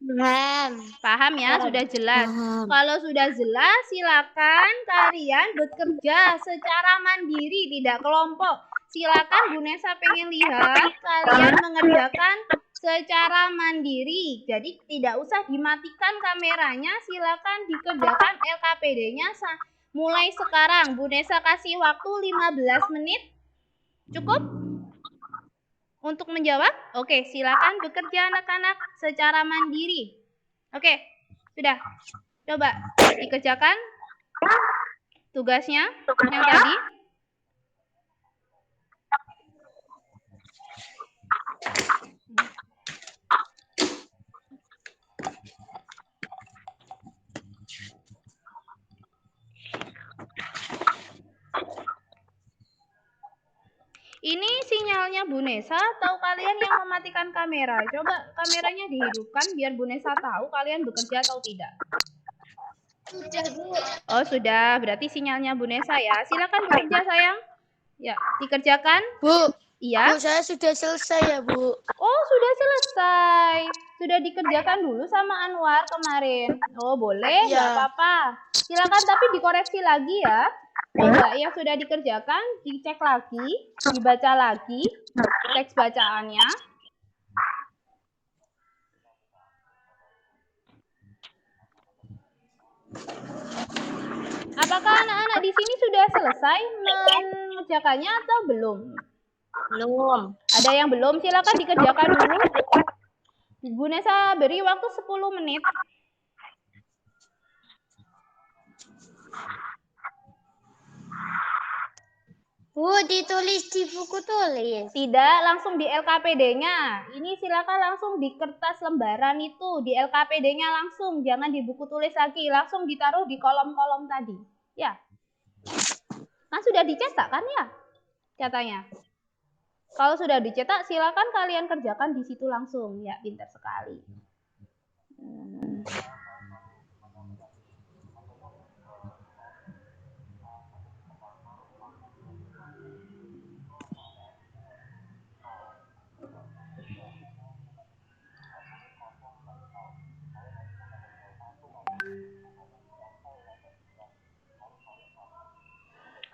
Paham. Paham ya, sudah jelas. Kalau sudah jelas, silakan kalian bekerja secara mandiri, tidak kelompok. Silakan Bu Nesa pengen lihat kalian mengerjakan secara mandiri. Jadi tidak usah dimatikan kameranya, silakan dikerjakan LKPD-nya mulai sekarang. Bu Nesa kasih waktu 15 menit. Cukup? Untuk menjawab? Oke, silakan bekerja anak-anak secara mandiri. Oke, sudah. Coba dikerjakan tugasnya yang tadi. Ini sinyalnya Bu Nesa atau kalian yang mematikan kamera? Coba kameranya dihidupkan biar Bu Nesa tahu kalian bekerja atau tidak. Sudah, Bu. Oh, sudah. Berarti sinyalnya Bu Nesa ya. Silakan bekerja, sayang. Ya, dikerjakan. Bu, Iya. Bu, saya sudah selesai ya, Bu. Oh, sudah selesai. Sudah dikerjakan dulu sama Anwar kemarin. Oh, boleh, nggak Iya. apa-apa. Silakan tapi dikoreksi lagi ya. Coba yang sudah dikerjakan, dicek lagi, dibaca lagi teks bacaannya. Apakah anak-anak di sini sudah selesai mengerjakannya atau belum? Belum. Ada yang belum? Silakan dikerjakan dulu. Bu Nesa beri waktu 10 menit. Bu, ditulis di buku tulis. Tidak, langsung di LKPD-nya. Ini silakan langsung di kertas lembaran itu, di LKPD-nya langsung. Jangan di buku tulis lagi, langsung ditaruh di kolom-kolom tadi. Ya. Kan sudah dicetak kan ya? Katanya. Kalau sudah dicetak, silakan kalian kerjakan di situ langsung. Ya, pintar sekali.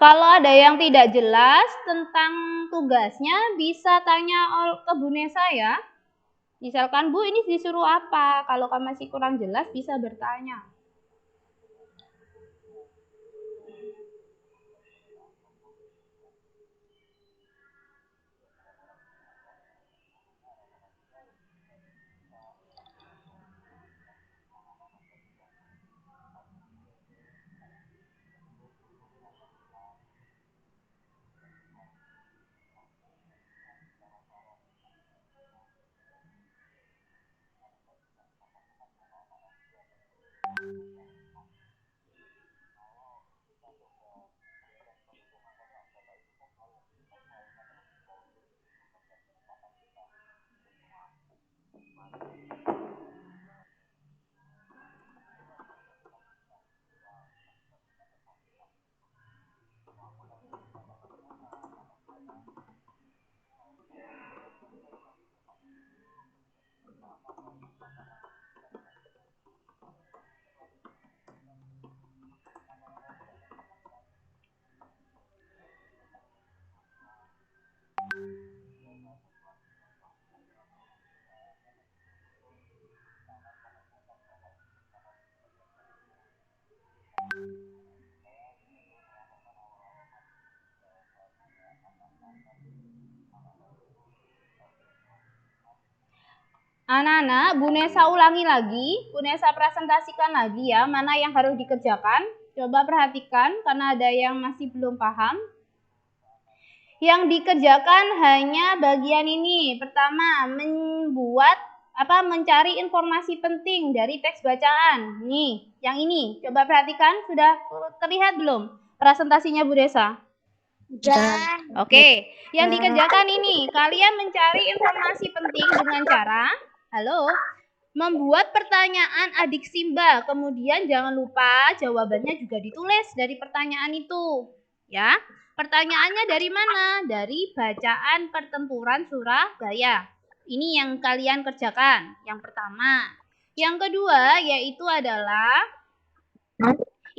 Kalau ada yang tidak jelas tentang tugasnya, bisa tanya ke Bu Nesa ya. Misalkan, Bu, ini disuruh apa? Kalau kamu masih kurang jelas, bisa bertanya. Anak-anak, Bu Nesa ulangi lagi, Bu Nesa presentasikan lagi ya, mana yang harus dikerjakan. Coba perhatikan, karena ada yang masih belum paham. Yang dikerjakan hanya bagian ini. Pertama, mencari informasi penting dari teks bacaan. Nih, yang ini. Coba perhatikan, sudah terlihat belum presentasinya Bu Nesa? Sudah. Oke, yang dikerjakan ini, kalian mencari informasi penting dengan cara, halo, membuat pertanyaan adik Simba. Kemudian jangan lupa jawabannya juga ditulis dari pertanyaan itu. Ya, pertanyaannya dari mana? Dari bacaan pertempuran Surabaya. Ini yang kalian kerjakan. Yang pertama. Yang kedua yaitu adalah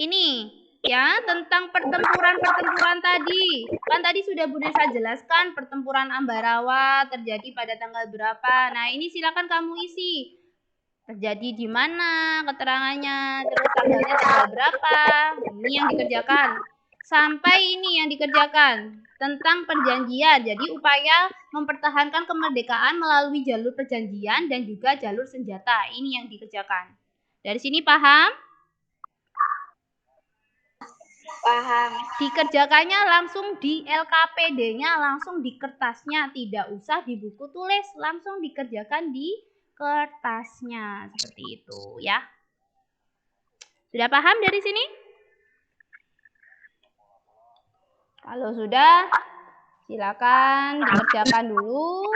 ini ya, tentang pertempuran-pertempuran tadi. Kan tadi sudah Bu Nesa jelaskan pertempuran Ambarawa terjadi pada tanggal berapa. Nah, ini silakan kamu isi. Terjadi di mana keterangannya, terus tanggalnya tanggal berapa. Ini yang dikerjakan. Sampai ini yang dikerjakan tentang perjanjian. Jadi upaya mempertahankan kemerdekaan melalui jalur perjanjian dan juga jalur senjata. Ini yang dikerjakan. Dari sini paham? Paham. Dikerjakannya langsung di LKPD-nya, langsung di kertasnya, tidak usah di buku tulis, langsung dikerjakan di kertasnya, seperti itu ya. Sudah paham dari sini? Kalau sudah, silakan dikerjakan dulu.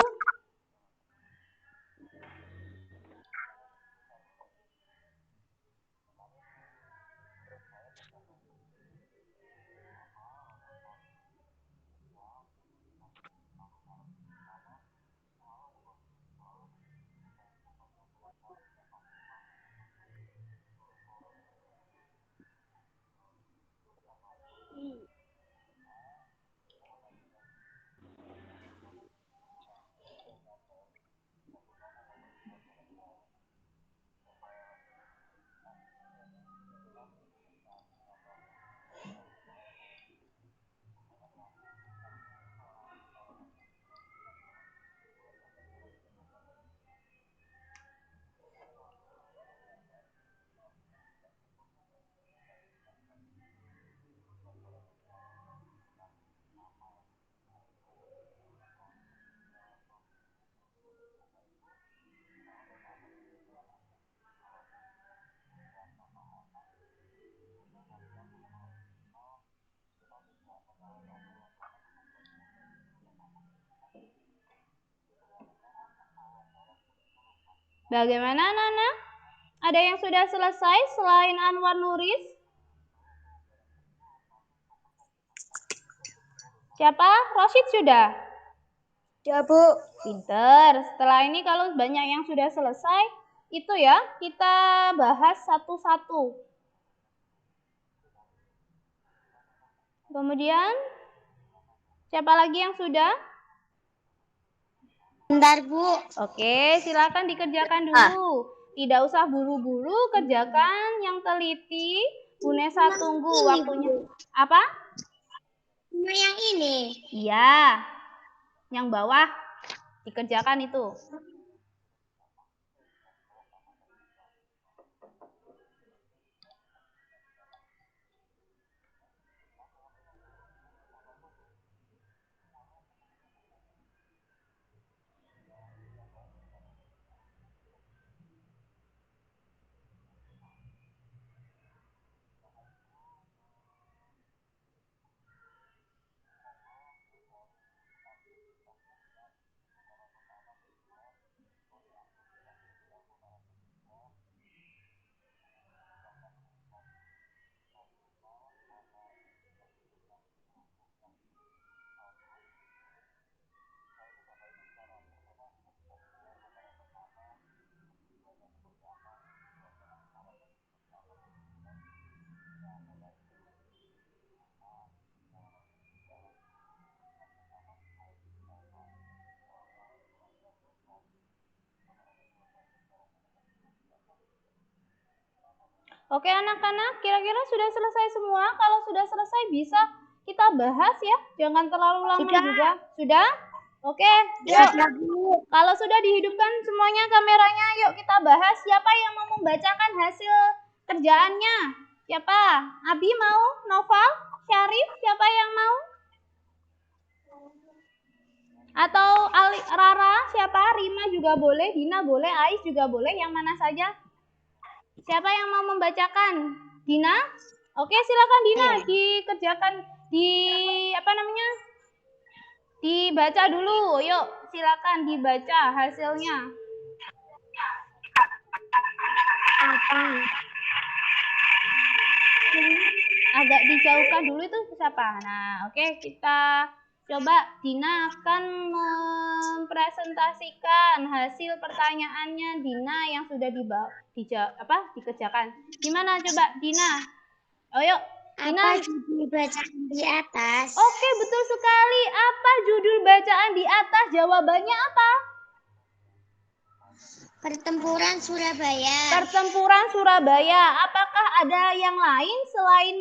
Bagaimana Nana? Ada yang sudah selesai selain Anwar Nuris? Siapa? Rosyid sudah? Ya, Bu. Pinter. Setelah ini kalau banyak yang sudah selesai, itu ya, kita bahas satu-satu. Kemudian, siapa lagi yang sudah? Bentar, Bu. Oke, silakan dikerjakan dulu. Tidak usah buru-buru, kerjakan yang teliti. Bu Nesa tunggu waktunya. Apa? Cuma yang ini. Iya. Yang bawah dikerjakan itu. Oke anak-anak, kira-kira sudah selesai semua? Kalau sudah selesai bisa kita bahas ya, jangan terlalu lama juga. Sudah? Oke, yuk. Kalau sudah dihidupkan semuanya kameranya, yuk kita bahas siapa yang mau membacakan hasil kerjaannya. Siapa? Abi mau? Noval? Syarif? Siapa yang mau? Atau Rara? Siapa? Rima juga boleh, Dina boleh, Ais juga boleh, yang mana saja? Siapa yang mau membacakan? Dina? Oke, silakan Dina dikerjakan dibaca dulu. Yuk, silakan dibaca hasilnya. Agak dijauhkan dulu itu siapa? Nah, oke, kita coba. Dina akan mempresentasikan hasil pertanyaannya Dina yang sudah dikerjakan. Gimana coba Dina? Ayo, Dina. Apa judul bacaan di atas? Oke, betul sekali. Apa judul bacaan di atas? Jawabannya apa? Pertempuran Surabaya. Pertempuran Surabaya. Apakah ada yang lain selain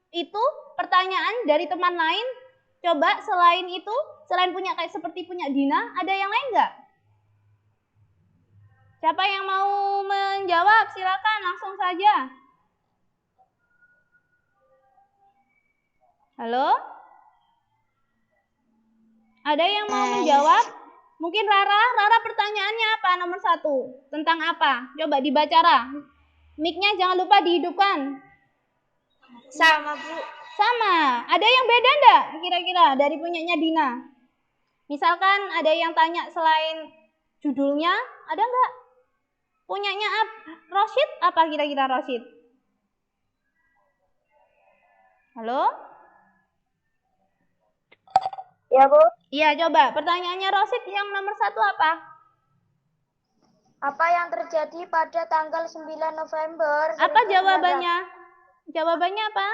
itu? Pertanyaan dari teman lain? Coba selain itu, selain seperti punya Dina, ada yang lain nggak? Siapa yang mau menjawab? Silakan langsung saja. Halo? Ada yang mau menjawab? Mungkin Rara pertanyaannya apa? Nomor 1. Tentang apa? Coba dibaca, Ra. Mic-nya jangan lupa dihidupkan. Sama, Bu. Sama. Ada yang beda enggak kira-kira dari punyanya Dina? Misalkan ada yang tanya selain judulnya, ada enggak? Punyanya Rosid apa kira-kira Rosid? Halo? Ya, Bu. Iya, coba. Pertanyaannya Rosid yang nomor 1 apa? Apa yang terjadi pada tanggal 9 November? Apa jawabannya? Jawabannya apa?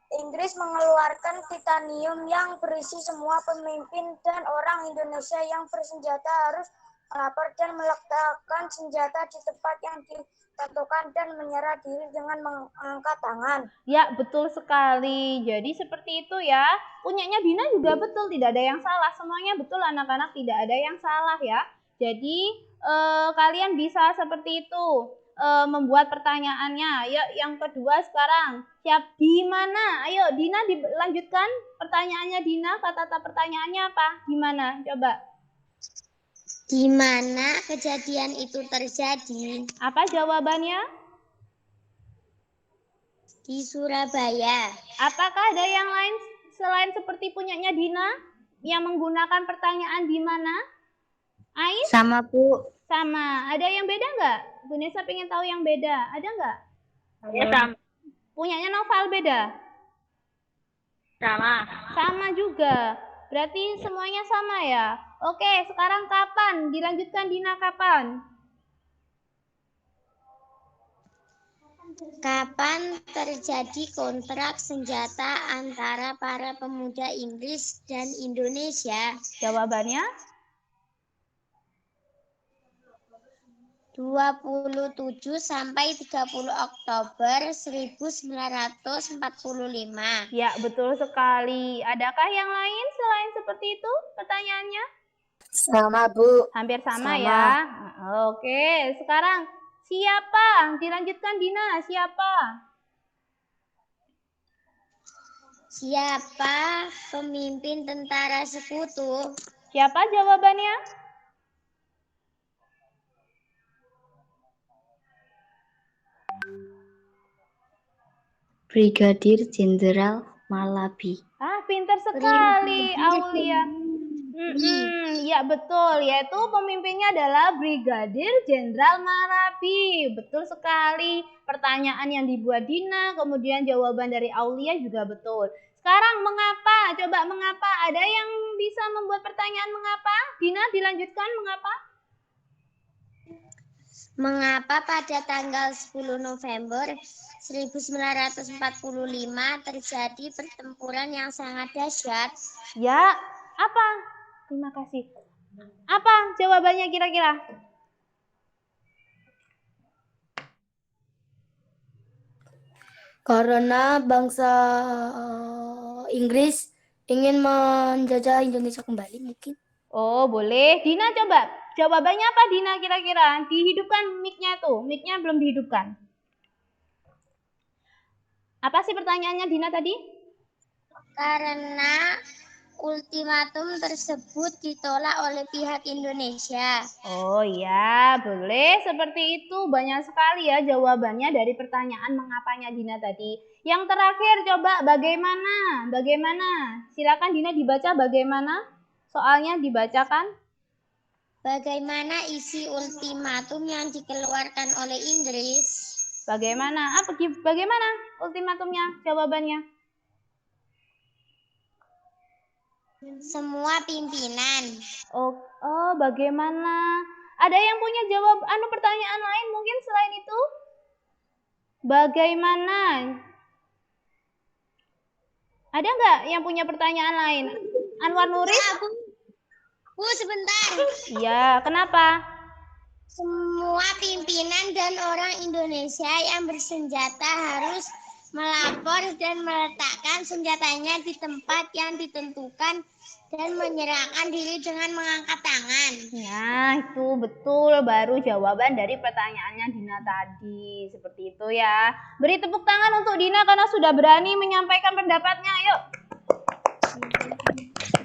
Inggris mengeluarkan titanium yang berisi semua pemimpin dan orang Indonesia yang bersenjata harus melapor dan meletakkan senjata di tempat yang ditentukan dan menyerah diri dengan mengangkat tangan. Ya, betul sekali. Jadi seperti itu ya. Punyanya Dina juga betul, tidak ada yang salah. Semuanya betul anak-anak, tidak ada yang salah ya. Jadi kalian bisa seperti itu. Membuat pertanyaannya. Ayo yang kedua sekarang. Siap di mana? Ayo Dina dilanjutkan pertanyaannya Dina. Kata-kata pertanyaannya apa? Gimana? Coba. Di mana kejadian itu terjadi? Apa jawabannya? Di Surabaya. Apakah ada yang lain selain seperti punyanya Dina yang menggunakan pertanyaan di mana? Ais? Sama, Bu. Sama. Ada yang beda nggak? Bu Nesa pengen tahu yang beda. Ada nggak? Ya, sama. Punyanya Noval beda? Sama. Sama juga. Berarti semuanya sama ya? Oke, sekarang kapan? Dilanjutkan Dina kapan? Kapan terjadi kontrak senjata antara para pemuda Inggris dan Indonesia? Jawabannya? 27 sampai 30 Oktober 1945. Ya, betul sekali. Adakah yang lain selain seperti itu pertanyaannya? Sama, Bu. Hampir sama Sama. ya. Oke, sekarang siapa? Dilanjutkan Dina, siapa? Siapa pemimpin tentara sekutu? Siapa jawabannya? Brigadir Jenderal Malabi. Ah, pintar sekali, Aulia. Ya betul, yaitu pemimpinnya adalah Brigadir Jenderal Malabi. Betul sekali. Pertanyaan yang dibuat Dina, kemudian jawaban dari Aulia juga betul. Sekarang mengapa? Coba mengapa? Ada yang bisa membuat pertanyaan mengapa? Dina dilanjutkan mengapa? Mengapa pada tanggal 10 November 1945 terjadi pertempuran yang sangat dahsyat? Ya, apa? Terima kasih. Apa jawabannya kira-kira? Karena bangsa Inggris ingin menjajah Indonesia kembali mungkin. Oh, boleh. Dina coba. Jawabannya apa Dina kira-kira? Dihidupkan mic-nya tuh. Mic-nya belum dihidupkan. Apa sih pertanyaannya Dina tadi? Karena ultimatum tersebut ditolak oleh pihak Indonesia. Oh iya, boleh. Seperti itu. Banyak sekali ya jawabannya dari pertanyaan mengapanya Dina tadi. Yang terakhir coba bagaimana? Bagaimana? Silakan Dina dibaca bagaimana? Soalnya dibacakan. Bagaimana isi ultimatum yang dikeluarkan oleh Inggris? Bagaimana? Bagaimana ultimatumnya? Jawabannya? Semua pimpinan. Oh, bagaimana? Ada yang punya pertanyaan lain mungkin selain itu? Bagaimana? Ada nggak yang punya pertanyaan lain? Anwar Nuris? Bu, sebentar. Iya, kenapa? Semua pimpinan dan orang Indonesia yang bersenjata harus melapor dan meletakkan senjatanya di tempat yang ditentukan dan menyerahkan diri dengan mengangkat tangan. Nah, itu betul, baru jawaban dari pertanyaannya Dina tadi. Seperti itu ya. Beri tepuk tangan untuk Dina karena sudah berani menyampaikan pendapatnya. Yuk.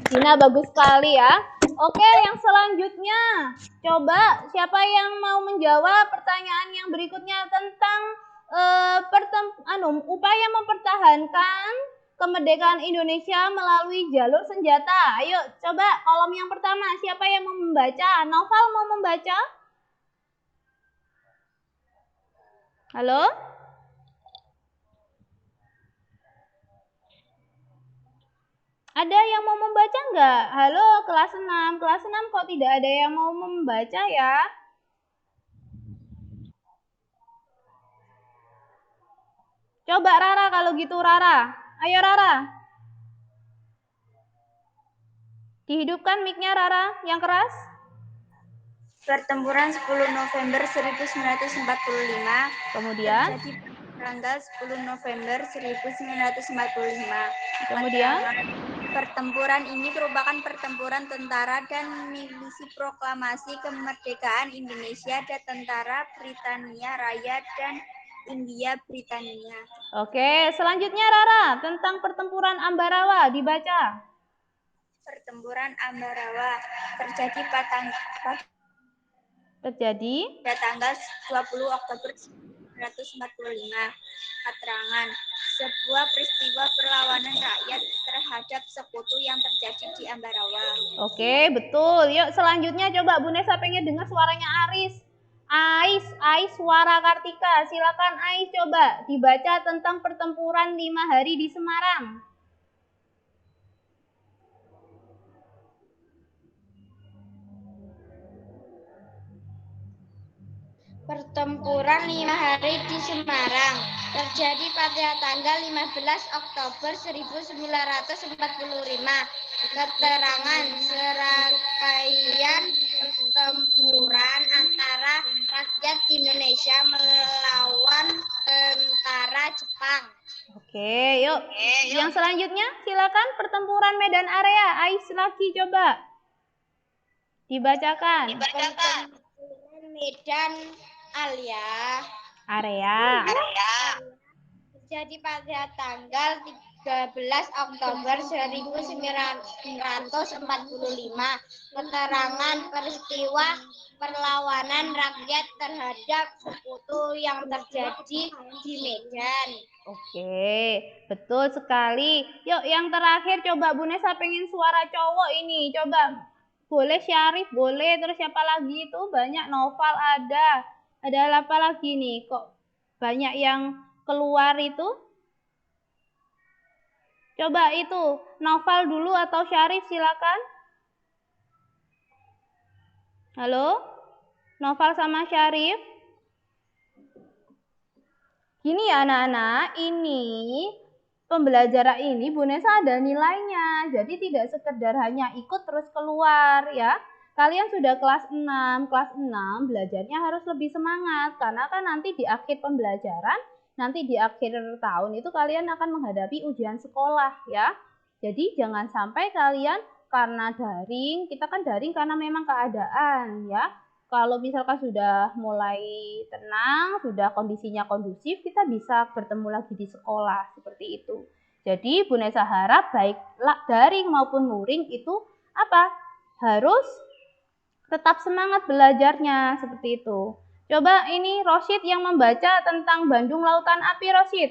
Dina bagus sekali ya. Oke, yang selanjutnya. Coba siapa yang mau menjawab pertanyaan yang berikutnya tentang upaya mempertahankan kemerdekaan Indonesia melalui jalur senjata. Ayo, coba kolom yang pertama. Siapa yang mau membaca? Noval mau membaca? Halo? Ada yang mau membaca nggak? Halo, kelas 6. Kelas 6 kok tidak ada yang mau membaca ya? Coba Rara kalau gitu Rara. Ayo Rara. Dihidupkan mic-nya Rara yang keras. Pertempuran 10 November 1945 Kemudian terjadi tanggal 10 November 1945. Kemudian pertempuran ini merupakan pertempuran tentara dan milisi proklamasi kemerdekaan Indonesia dan tentara Britania Raya dan India Britania. Oke, selanjutnya Rara tentang pertempuran Ambarawa dibaca. Pertempuran Ambarawa terjadi pada tanggal 20 Oktober 1945. Keterangan sebuah peristiwa perlawanan rakyat terhadap sekutu yang terjadi di Ambarawa. Oke, betul. Yuk selanjutnya coba Bu Nesa pengen dengar suaranya Aris. Ais suara Kartika. Silakan Ais coba dibaca tentang pertempuran 5 hari di Semarang. Pertempuran 5 hari di Semarang terjadi pada tanggal 15 Oktober 1945. Keterangan serangkaian pertempuran antara rakyat Indonesia melawan tentara Jepang. Oke, yuk. Yang selanjutnya silakan pertempuran Medan Area. Ais lagi coba dibacakan. Medan Area. Terjadi pada tanggal 13 Oktober 1945. Keterangan peristiwa perlawanan rakyat terhadap sekutu yang terjadi di Medan. Oke, betul sekali. Yuk, yang terakhir coba Bu Nesa pengen suara cowok ini. Coba boleh Syarif, boleh. Terus siapa lagi itu? Banyak. Noval ada. Ada apa lagi nih? Kok banyak yang keluar itu? Coba itu, Noval dulu atau Syarif silakan. Halo? Noval sama Syarif? Gini ya anak-anak, ini pembelajaran ini Bu Nesa ada nilainya. Jadi tidak sekedar hanya ikut terus keluar ya. Kalian sudah kelas 6 belajarnya harus lebih semangat. Karena kan nanti di akhir pembelajaran, nanti di akhir tahun itu kalian akan menghadapi ujian sekolah ya. Jadi jangan sampai kalian karena daring, kita kan daring karena memang keadaan ya. Kalau misalkan sudah mulai tenang, sudah kondisinya kondusif, kita bisa bertemu lagi di sekolah seperti itu. Jadi Bu Nesa harap baik daring maupun luring itu harus tetap semangat belajarnya seperti itu. Coba ini Rosid yang membaca tentang Bandung Lautan Api, Rosid.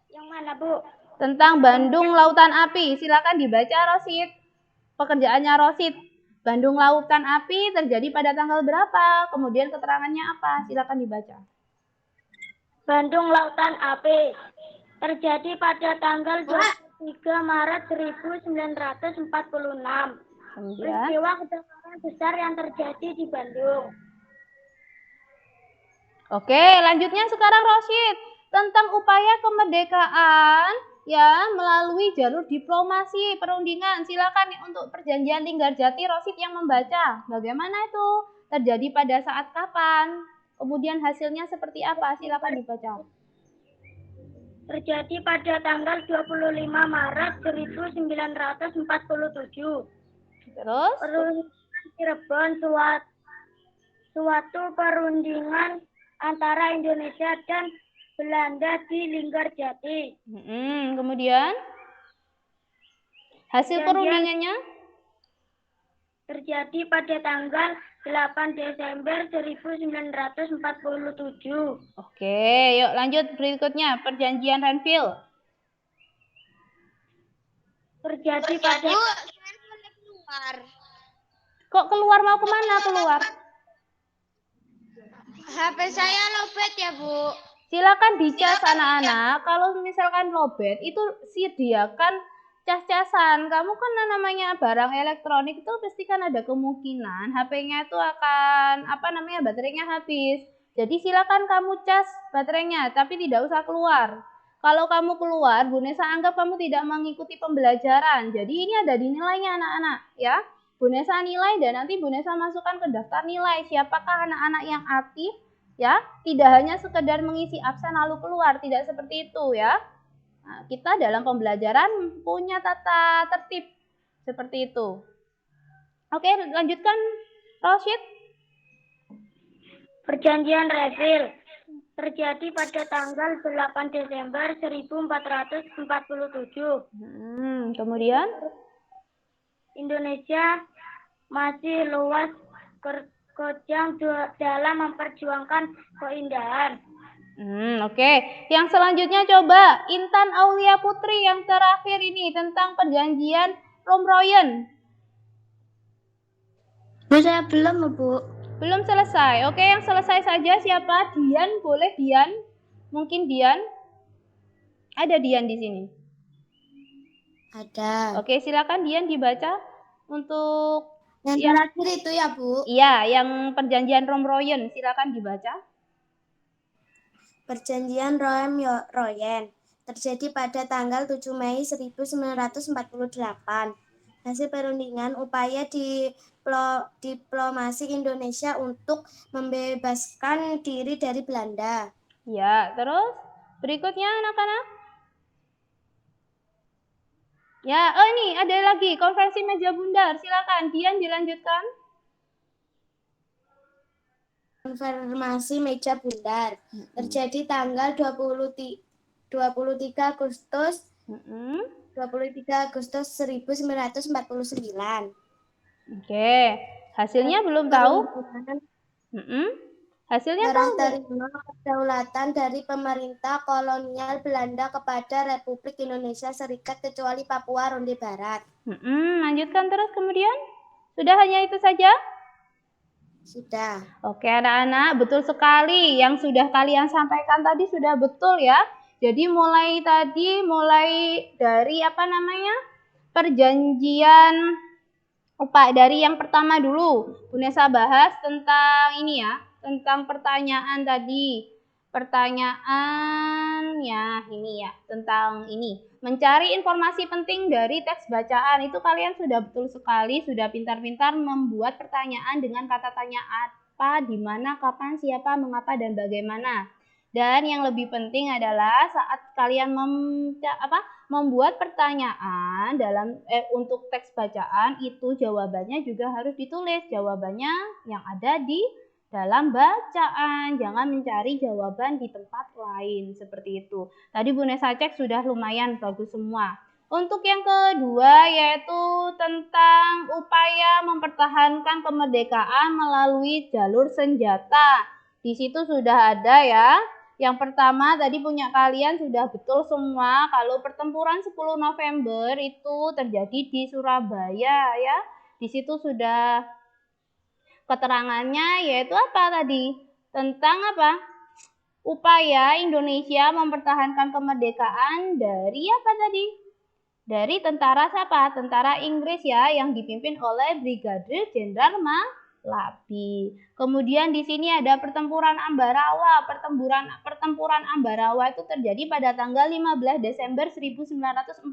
Yang mana Bu? Tentang Bandung Lautan Api, silakan dibaca Rosid. pekerjaannya Rosid. Bandung Lautan Api terjadi pada tanggal berapa? Kemudian keterangannya apa? Silakan dibaca. Bandung Lautan Api terjadi pada tanggal 23 Maret 1946. Kemudian, Peristiwa kebakaran besar yang terjadi di Bandung. oke, lanjutnya sekarang Rosid tentang upaya kemerdekaan ya melalui jalur diplomasi perundingan. Silakan untuk perjanjian Linggarjati Rosid yang membaca. Bagaimana itu? Terjadi pada saat kapan? Kemudian hasilnya seperti apa? Silakan dibaca. Terjadi pada tanggal 25 Maret 1947. Terus? Perundingan Cirebon, suatu perundingan antara Indonesia dan Belanda di Linggarjati. Kemudian hasil perundingannya terjadi pada tanggal 8 Desember 1947. Oke, yuk lanjut berikutnya. Perjanjian Renville. Terjadi pada... Kok keluar, mau kemana keluar? HP saya lowbat ya, Bu. Silakan dicas anak-anak. Kalau misalkan lowbat itu sediakan cas-casan. Kamu kan namanya barang elektronik itu pasti kan ada kemungkinan HP-nya itu akan baterainya habis. Jadi silakan kamu cas baterainya, tapi tidak usah keluar. Kalau kamu keluar, Bu Nesa anggap kamu tidak mengikuti pembelajaran. Jadi ini ada di nilainya anak-anak, ya. Bu Nesa nilai dan nanti Bu Nesa masukkan ke daftar nilai siapakah anak-anak yang aktif, ya. Tidak hanya sekedar mengisi absen lalu keluar, tidak seperti itu, ya. Nah, kita dalam pembelajaran punya tata tertib seperti itu. Oke, lanjutkan, Rosid. Perjanjian Renville terjadi pada tanggal 8 Desember 1447. Kemudian Indonesia masih luas kejam dalam memperjuangkan keindahan. Oke. Yang selanjutnya coba Intan Aulia Putri yang terakhir ini tentang perjanjian Romroyen. Bu, saya belum, Bu. Belum selesai. Oke, yang selesai saja siapa? Dian, boleh Dian? Mungkin Dian? Ada Dian di sini? Ada. Oke, silakan Dian dibaca untuk yang terakhir itu ya, Bu. Iya, yang perjanjian Romroyen, silakan dibaca. Perjanjian Royen terjadi pada tanggal 7 Mei 1948. Hasil perundingan upaya diplomasi Indonesia untuk membebaskan diri dari Belanda. Ya, terus berikutnya anak-anak. Ya, oh ini ada lagi konferensi meja bundar. Silakan Dian dilanjutkan. Konfirmasi meja bundar terjadi tanggal 23 Agustus 1949. Oke, hasilnya belum tahu. Hasilnya tahu. Terima kedaulatan dari pemerintah kolonial Belanda kepada Republik Indonesia Serikat kecuali Papua Ronde Barat. Lanjutkan terus kemudian. Sudah hanya itu saja? Sudah. Oke anak-anak, betul sekali. Yang sudah kalian sampaikan tadi sudah betul ya. Jadi mulai dari perjanjian dari yang pertama dulu. Bu Nesa bahas tentang ini ya, tentang pertanyaan tadi. Pertanyaannya ini ya, tentang ini. Mencari informasi penting dari teks bacaan. Itu kalian sudah betul sekali, sudah pintar-pintar membuat pertanyaan dengan kata tanya apa, di mana, kapan, siapa, mengapa, dan bagaimana. Dan yang lebih penting adalah saat kalian membuat pertanyaan untuk teks bacaan, itu jawabannya juga harus ditulis. Jawabannya yang ada di dalam bacaan, jangan mencari jawaban di tempat lain seperti itu. Tadi Bu Nesa cek sudah lumayan bagus semua. Untuk yang kedua yaitu tentang upaya mempertahankan kemerdekaan melalui jalur senjata. Di situ sudah ada ya Yang pertama tadi punya kalian sudah betul semua kalau pertempuran 10 November itu terjadi di Surabaya ya. Di situ sudah keterangannya yaitu apa tadi? Tentang apa? Upaya Indonesia mempertahankan kemerdekaan dari apa tadi? Dari tentara siapa? Tentara Inggris ya yang dipimpin oleh Brigadir Jenderal Malabi. Kemudian di sini ada pertempuran Ambarawa. Pertempuran Ambarawa itu terjadi pada tanggal 15 Desember 1945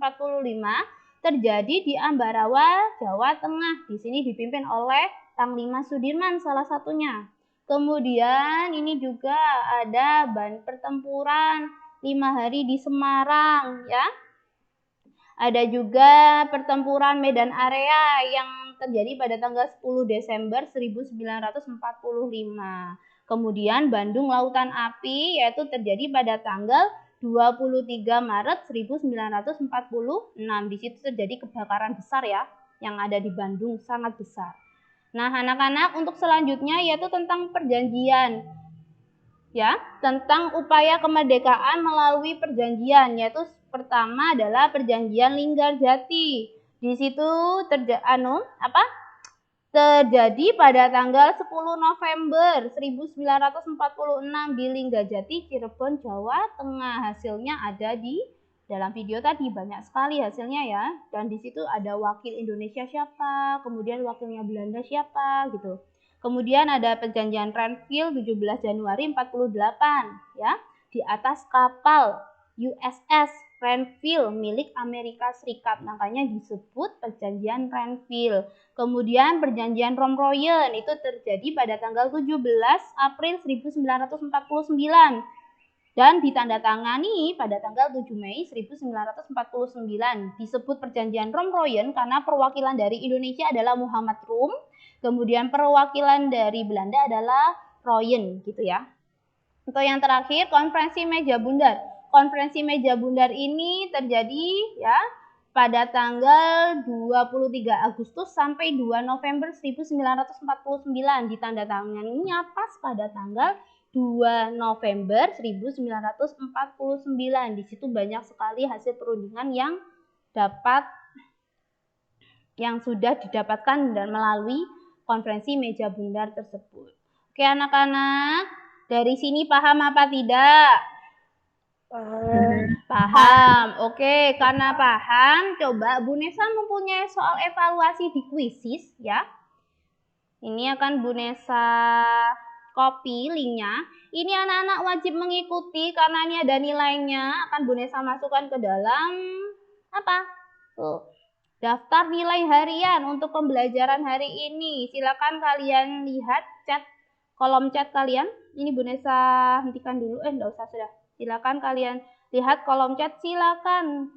terjadi di Ambarawa, Jawa Tengah. Di sini dipimpin oleh Panglima Sudirman salah satunya. Kemudian ini juga ada pertempuran 5 hari di Semarang ya. Ada juga pertempuran Medan Area yang terjadi pada tanggal 10 Desember 1945. Kemudian Bandung Lautan Api yaitu terjadi pada tanggal 23 Maret 1946. Di situ terjadi kebakaran besar ya, yang ada di Bandung sangat besar. Nah, anak-anak untuk selanjutnya yaitu tentang perjanjian. Ya, tentang upaya kemerdekaan melalui perjanjian, yaitu pertama adalah perjanjian Linggarjati. Di situ terjadi pada tanggal 10 November 1946 di Linggarjati, Cirebon, Jawa Tengah. Hasilnya ada di dalam video tadi, banyak sekali hasilnya ya. Dan di situ ada wakil Indonesia siapa, kemudian wakilnya Belanda siapa gitu. Kemudian ada perjanjian Renville 17 Januari 48 ya, di atas kapal USS Renville milik Amerika Serikat, makanya disebut perjanjian Renville. Kemudian perjanjian Romroyen itu terjadi pada tanggal 17 April 1949 dan ditandatangani pada tanggal 7 Mei 1949. Disebut perjanjian Romroyen karena perwakilan dari Indonesia adalah Muhammad Rum, kemudian perwakilan dari Belanda adalah Royen gitu ya. Untuk yang terakhir, konferensi meja bundar. Konferensi meja bundar ini terjadi ya pada tanggal 23 Agustus sampai 2 November 1949. Ditandatanganinya pas pada tanggal 2 November 1949. Di situ banyak sekali hasil perundingan yang sudah didapatkan dan melalui konferensi meja bundar tersebut. Oke anak-anak, dari sini paham apa tidak? Paham. Oke, karena paham, coba Bu Nesa mempunyai soal evaluasi di kuisis ya. Ini akan Bu Nesa copy linknya. Ini anak-anak wajib mengikuti karena ini ada nilainya. Akan Bu Nesa masukkan ke dalam apa? Tuh, daftar nilai harian untuk pembelajaran hari ini. Silakan kalian lihat kolom chat kalian. Ini Bu Nesa hentikan dulu. Enggak usah sudah. Silakan kalian lihat kolom chat. Silakan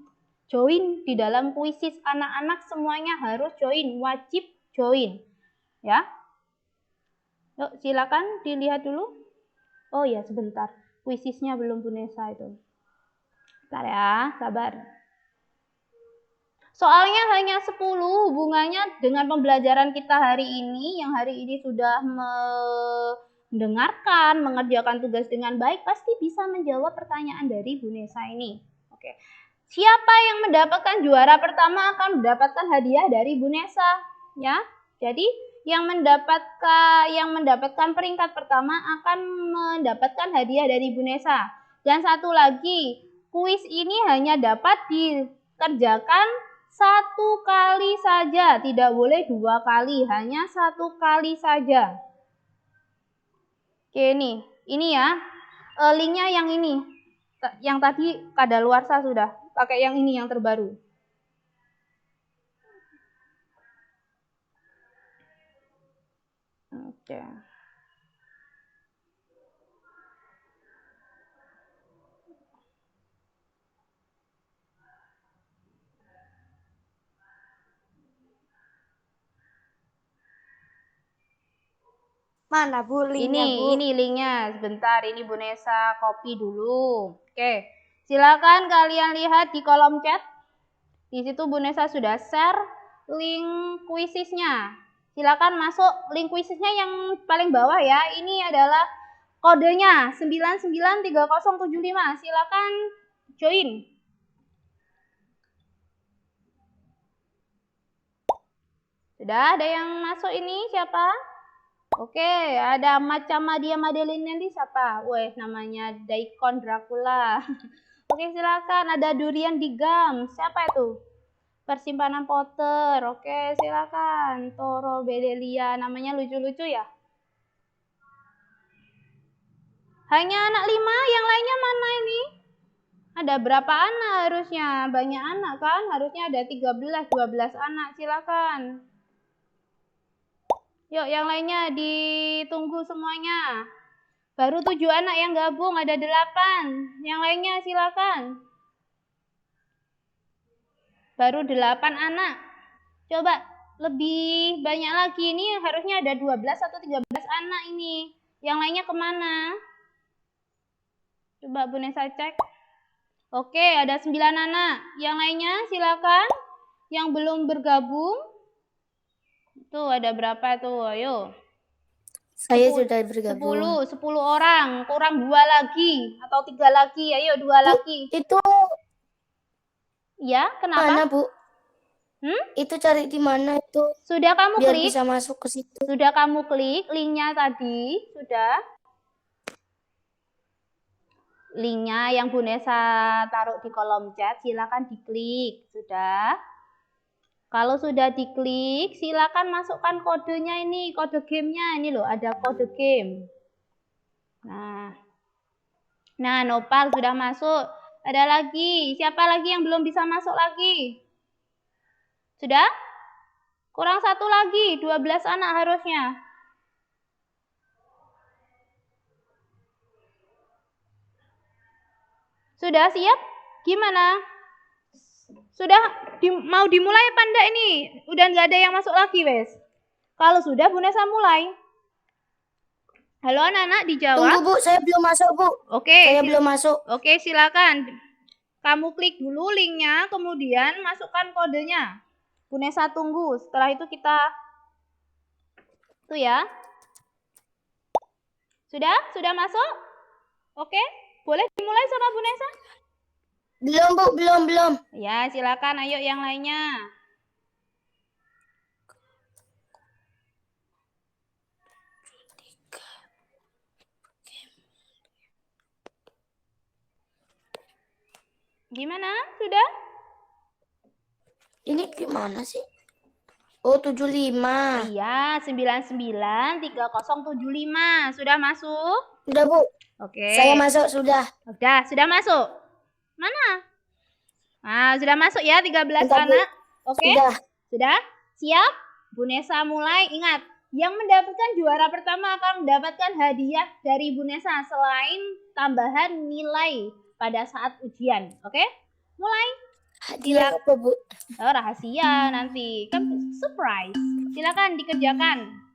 join di dalam kuisis. Anak-anak semuanya harus join, wajib join. Ya. Yuk, silakan dilihat dulu. Oh ya, sebentar. Kuisisnya belum Bu Nesa itu. Bentar ya, sabar. Soalnya hanya 10, hubungannya dengan pembelajaran kita hari ini, yang hari ini sudah mendengarkan, mengerjakan tugas dengan baik, pasti bisa menjawab pertanyaan dari Bu Nesa ini. Oke. Siapa yang mendapatkan juara pertama akan mendapatkan hadiah dari Bu Nesa, ya. Jadi, yang mendapatkan peringkat pertama akan mendapatkan hadiah dari Bu Nesa. Dan satu lagi, kuis ini hanya dapat dikerjakan 1 kali saja, tidak boleh 2 kali, hanya 1 kali saja. Oke, ini ya, linknya yang ini, yang tadi kadaluarsa sudah, pakai yang ini yang terbaru. Oke. Mana Bu linknya, Bu? Ini linknya, sebentar, ini Bu Nesa copy dulu. Oke, silakan kalian lihat di kolom chat. Di situ Bu Nesa sudah share link kuisisnya. Silakan masuk link kuisisnya yang paling bawah ya. Ini adalah Kodenya 993075. Silakan join. Sudah ada yang masuk ini siapa? Oke, ada macam Madia Madeline nanti siapa? Weh, namanya Daikon Dracula. Oke, silakan. Ada Durian Digam. Siapa itu? Persimpanan Potter. Oke, silakan. Toro Bedelia. Namanya lucu-lucu ya? Hanya anak 5, yang lainnya mana ini? Ada berapa anak harusnya? Banyak anak kan? Harusnya ada 13, 12 anak. Silakan. Yuk, yang lainnya ditunggu semuanya. Baru 7 anak yang gabung, ada 8. Yang lainnya silakan. Baru 8 anak. Coba lebih banyak lagi, ini harusnya ada 12 atau 13 anak ini. Yang lainnya kemana? Coba Bu Nesa cek. Oke, ada 9 anak. Yang lainnya silakan. Yang belum bergabung. Tuh ada berapa tuh? Ayo. Saya sudah bergabung. 10 orang. Kurang 2 lagi atau 3 lagi. Ayo 2 lagi. Itu Ya, kenapa? mana, Bu? Itu cari di mana itu? Sudah kamu Biar klik? bisa masuk ke situ. Sudah kamu klik linknya tadi? Sudah? Linknya yang Bu Nesa taruh di kolom chat, silakan diklik. Sudah? Kalau sudah diklik, silakan masukkan kodenya ini, kode gamenya. Ini loh, ada kode game. Nah, Nopal sudah masuk. Ada lagi. Siapa lagi yang belum bisa masuk lagi? Sudah? Kurang 1 lagi, 12 anak harusnya. Sudah siap? Gimana? Sudah mau dimulai apa enggak ini? Udah nggak ada yang masuk lagi, wes. Kalau sudah, Bu Nesa mulai. Halo anak-anak, dijawab. Tunggu, Bu, saya belum masuk, Bu. Oke. Saya belum masuk. Oke, silakan. Kamu klik dulu linknya, kemudian masukkan kodenya. Bu Nesa tunggu. Setelah itu kita tuh ya. Sudah masuk? Oke, boleh dimulai sama Bu Nesa? Belum, Bu, belum. Ya, silakan. Ayo yang lainnya. Gimana? Sudah? Ini gimana sih? Oh, 75. Iya, 993075. Sudah masuk? Sudah, Bu. Oke. Saya masuk, sudah. Sudah masuk. Mana? Nah, sudah masuk ya 13 Bentar, Bu. anak. Oke. Sudah? Siap? Bu Nesa mulai. Ingat, yang mendapatkan juara pertama akan mendapatkan hadiah dari Bu Nesa selain tambahan nilai pada saat ujian. Oke? Mulai. Hadiah apa, Bu? Oh, rahasia nanti. Kan surprise. Silakan dikerjakan.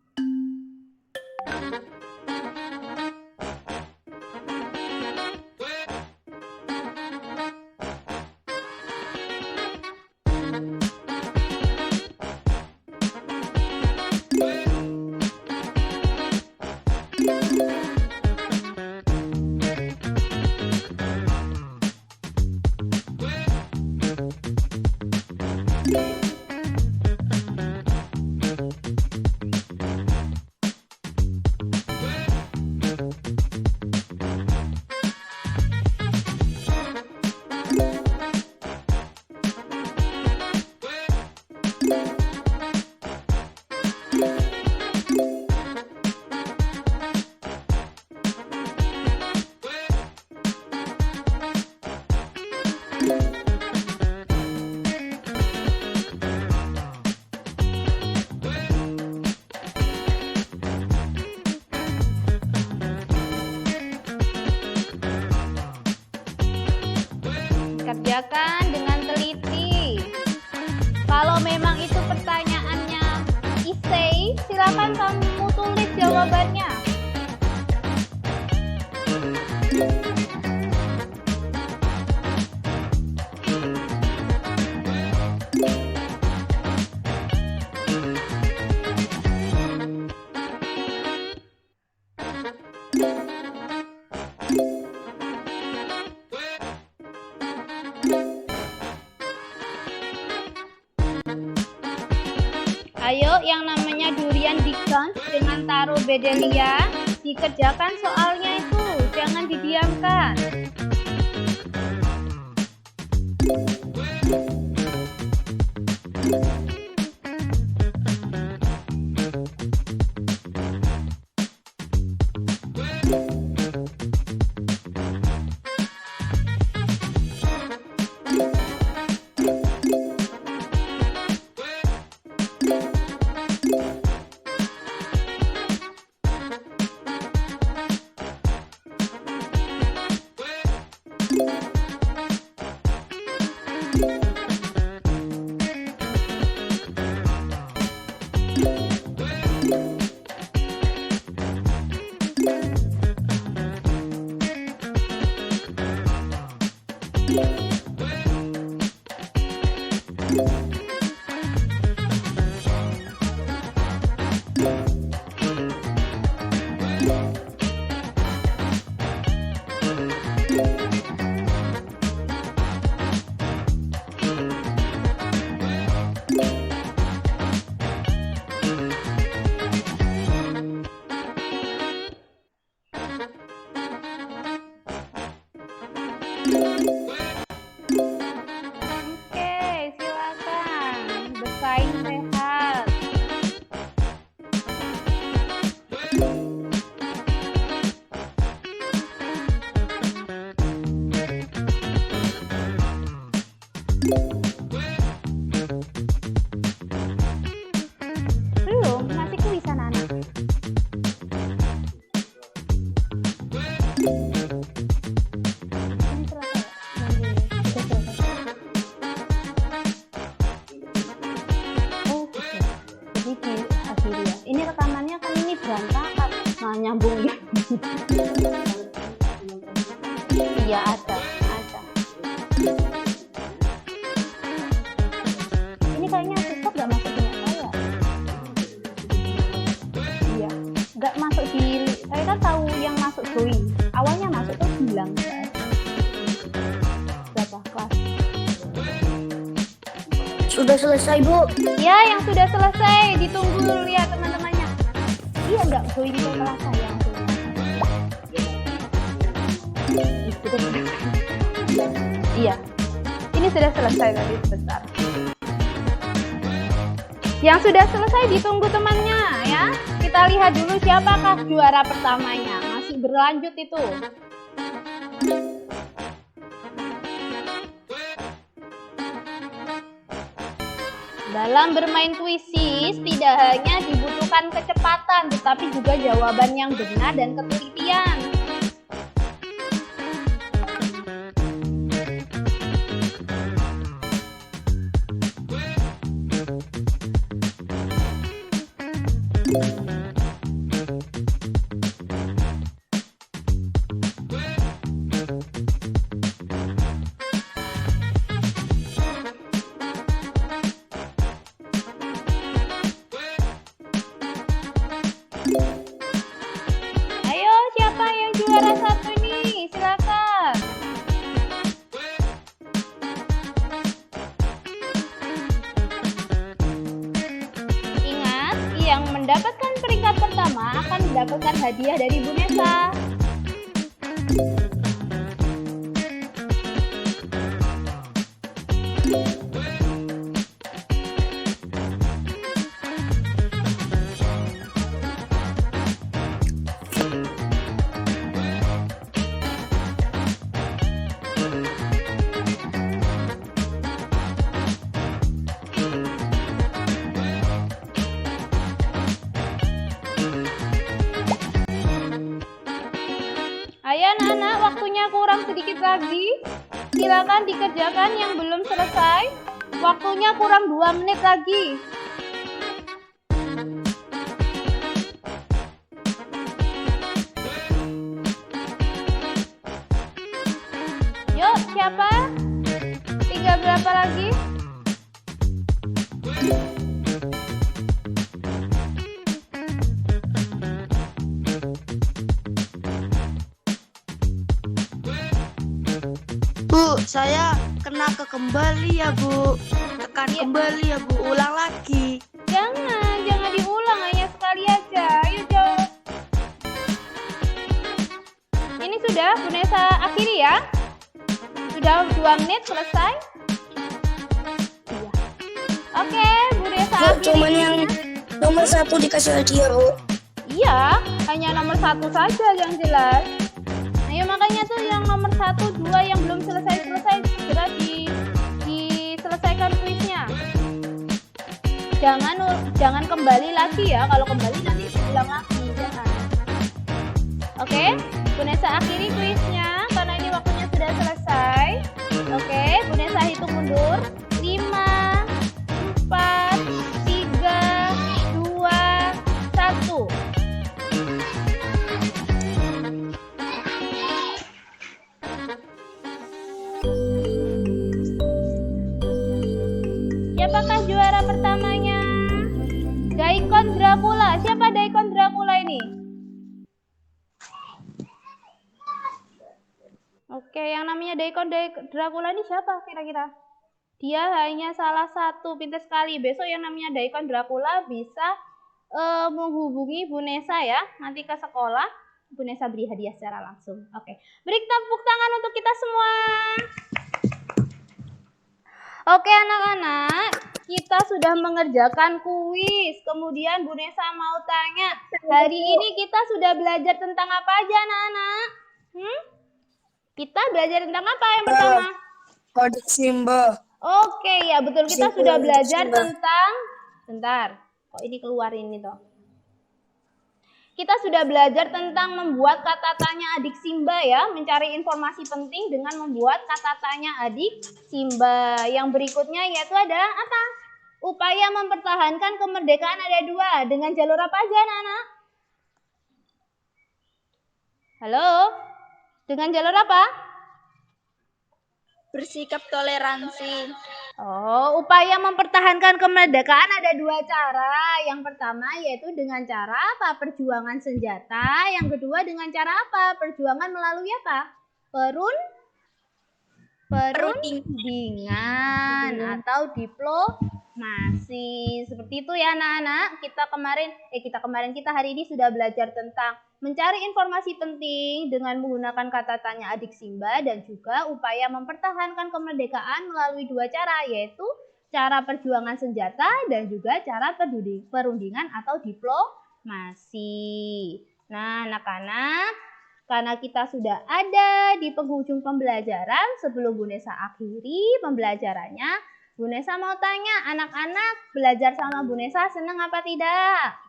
Kerjakan dengan teliti. Kalau memang itu pertanyaannya essay, silakan kamu tulis jawabannya. Ayo, yang namanya durian digans dengan taruh bedelia, dikerjakan soalnya itu, jangan didiamkan. Oke, silakan bersaing sehat. Belum, masih kuis anak-anak. Ini selesai ya? Sudah selesai. Oh, gitu. Jadi diakhiri ya. Ini rekamannya kan ini berantakan. Nah, nyambung ya. Iya, ada. Ini kayaknya stop nggak masuk punya saya. Iya, nggak masuk di. Saya kan tahu yang masuk join. Awalnya masuk tuh bilang berapa kelas? Sudah selesai, Bu. Ya, yang sudah selesai. Ditunggu dulu ya teman-temannya. Iya, nggak join ke kelas saya. Iya, ini sudah selesai tadi sebentar. Yang sudah selesai ditunggu temannya ya. Kita lihat dulu siapakah juara pertamanya. Masih berlanjut itu. Dalam bermain kuisis tidak hanya dibutuhkan kecepatan, tetapi juga jawaban yang benar dan ketelitian. Ayo, siapa yang juara satu nih? Silakan. Ingat, yang mendapatkan peringkat pertama akan mendapatkan hadiah dari Bu Nesa. Ayo anak-anak, waktunya kurang sedikit lagi. Silakan dikerjakan yang belum selesai. Waktunya kurang 2 menit lagi. Yuk, siapa? Tinggal berapa lagi? Bu, saya kena kembali ya, Bu. akan kembali ya Bu, ulang lagi. Jangan diulang, hanya sekali aja. Ayo jawab. Ini sudah Bu Nesa akhiri ya. Sudah 2 menit selesai. Iya. Oke, Bu Nesa akhiri. Cuman yang nomor 1 dikasih hadiah, Bu. Iya, hanya nomor 1 saja yang jelas. Ayo makanya tuh yang nomor 1, 2 yang belum selesai segera diselesaikan kuisnya. Jangan kembali lagi ya. Kalau kembali nanti ulang lagi. Jangan. Oke, Bu Nesa akhiri kuisnya karena ini waktunya sudah selesai. Oke, Bu Nesa hitung mundur. 5, 4, 3, 2, 1. Siapakah juara pertamanya? Daikon Dracula. Siapa Daikon Dracula ini? Oke, yang namanya Daikon Dracula ini siapa kira-kira? Dia hanya salah satu, pintar sekali. Besok yang namanya Daikon Dracula bisa menghubungi Bu Nesa ya. Nanti ke sekolah, Bu Nesa beri hadiah secara langsung. Oke, beri tepuk tangan untuk kita semua. Oke anak-anak, kita sudah mengerjakan kuis. Kemudian Bu Nesa mau tanya, hari ini kita sudah belajar tentang apa aja anak-anak? Kita belajar tentang apa yang pertama? Adik Simba. Oke, ya betul. Kita sudah belajar tentang... Bentar, kok ini keluar ini toh? Kita sudah belajar tentang membuat kata tanya adik Simba ya, mencari informasi penting dengan membuat kata tanya adik Simba. Yang berikutnya yaitu ada apa? Upaya mempertahankan kemerdekaan ada 2. Dengan jalur apa aja anak-anak? Halo? Dengan jalur apa? Bersikap toleransi. Oh, upaya mempertahankan kemerdekaan ada 2 cara. Yang pertama yaitu dengan cara apa? Perjuangan senjata. Yang kedua dengan cara apa? Perjuangan melalui apa? Perundingan atau diplomasi. Seperti itu ya anak-anak. Kita hari ini sudah belajar tentang mencari informasi penting dengan menggunakan kata tanya adik Simba dan juga upaya mempertahankan kemerdekaan melalui 2 cara, yaitu cara perjuangan senjata dan juga cara perundingan atau diplomasi. Nah, anak-anak, karena kita sudah ada di penghujung pembelajaran, sebelum Bu Nesa akhiri pembelajarannya, Bu Nesa mau tanya, anak-anak belajar sama Bu Nesa senang apa tidak?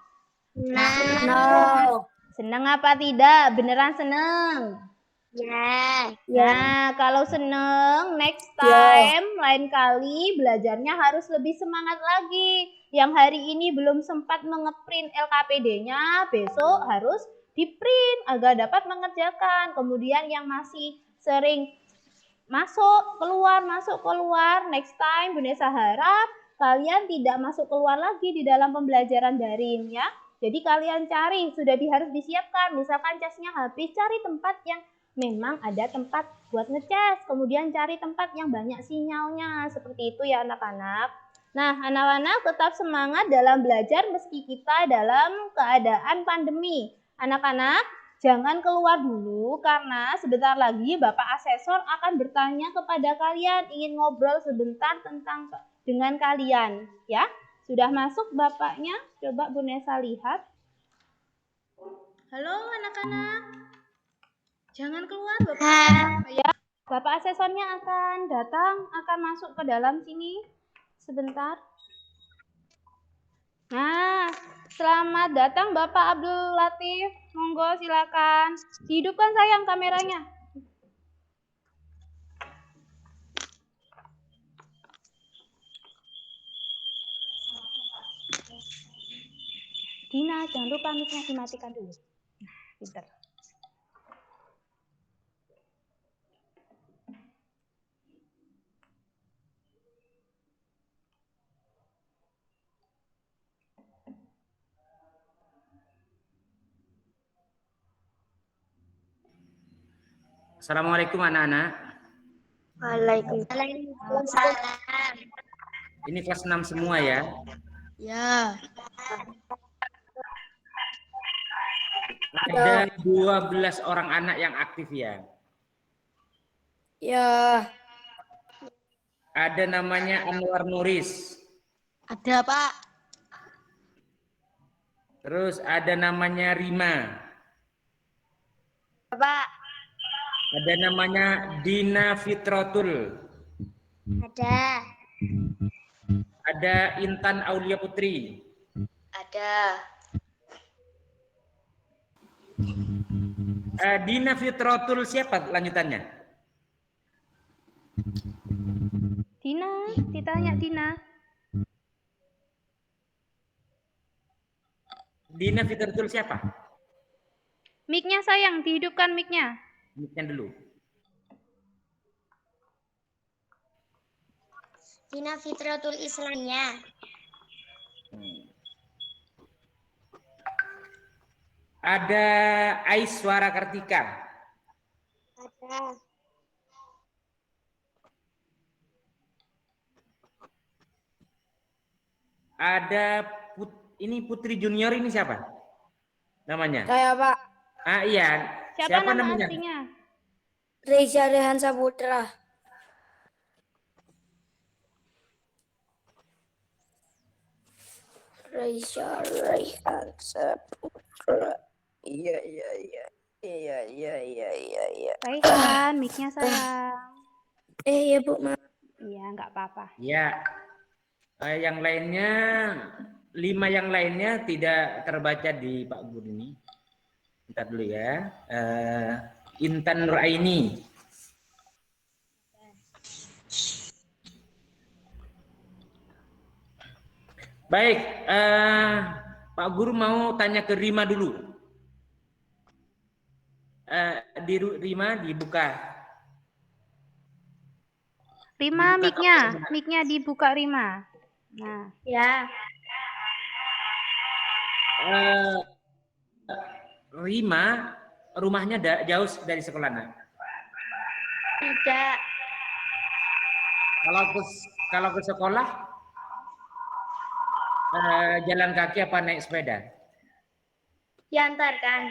No. Senang apa tidak? Beneran senang? Ya. Nah, kalau senang, next time, lain kali belajarnya harus lebih semangat lagi. Yang hari ini belum sempat mengeprint LKPD-nya, besok harus di-print agar dapat mengerjakan. Kemudian yang masih sering masuk, keluar, next time Bu Nesa harap kalian tidak masuk keluar lagi di dalam pembelajaran daring ya. Jadi kalian cari, harus disiapkan. Misalkan casnya habis, cari tempat yang memang ada tempat buat ngecas. Kemudian cari tempat yang banyak sinyalnya. Seperti itu ya anak-anak. Nah, anak-anak tetap semangat dalam belajar meski kita dalam keadaan pandemi. Anak-anak, jangan keluar dulu karena sebentar lagi Bapak Asesor akan bertanya kepada kalian, ingin ngobrol sebentar dengan kalian, ya. Sudah masuk Bapaknya? Coba Bu Nesa lihat. Halo anak-anak. Jangan keluar Bapak. Ya, Bapak Asesornya akan datang, akan masuk ke dalam sini sebentar. Nah, selamat datang Bapak Abdul Latif. Monggo silakan. Dihidupkan sayang kameranya. Dina, jangan lupa mic-nya dimatikan dulu. Nah, pinter. Assalamualaikum anak-anak. Waalaikumsalam. Ini kelas 6 semua ya. Ya. Ada 12 orang anak yang aktif ya. Ya. Ada namanya Anwar Nuris. Ada, Pak. Terus ada namanya Rima. Pak. Ada namanya Dina Fitratul. Ada. Ada Intan Aulia Putri. Ada. Dina Fitratul siapa lanjutannya? Dina, ditanya Dina. Dina Fitratul siapa? Mic-nya sayang, dihidupkan mic-nya. Mic-nya dulu. Dina Fitratul Islamnya. Ada Aiswara Kartika. Ada. Ada ini Putri Junior ini siapa? Namanya? Saya, Pak. Ah iya. Siapa nama namanya? aslinya? Reza Rehan Saputra. Reza Rehan Saputra. Iya. Raihan, mic-nya sayang. Iya, Bu, Ma. Iya, nggak apa-apa. Ya. Yang lainnya 5 yang lainnya tidak terbaca di Pak Guru ini. Bentar dulu ya. Intan Nuraini. Baik, Pak Guru mau tanya ke Rima dulu. Rima dibuka. Rima, Dibuka mic-nya dibuka Rima. Nah, Ya. Rima, rumahnya jauh dari sekolah, nak? Tidak. Kalau ke sekolah, jalan kaki apa naik sepeda? Diantarkan.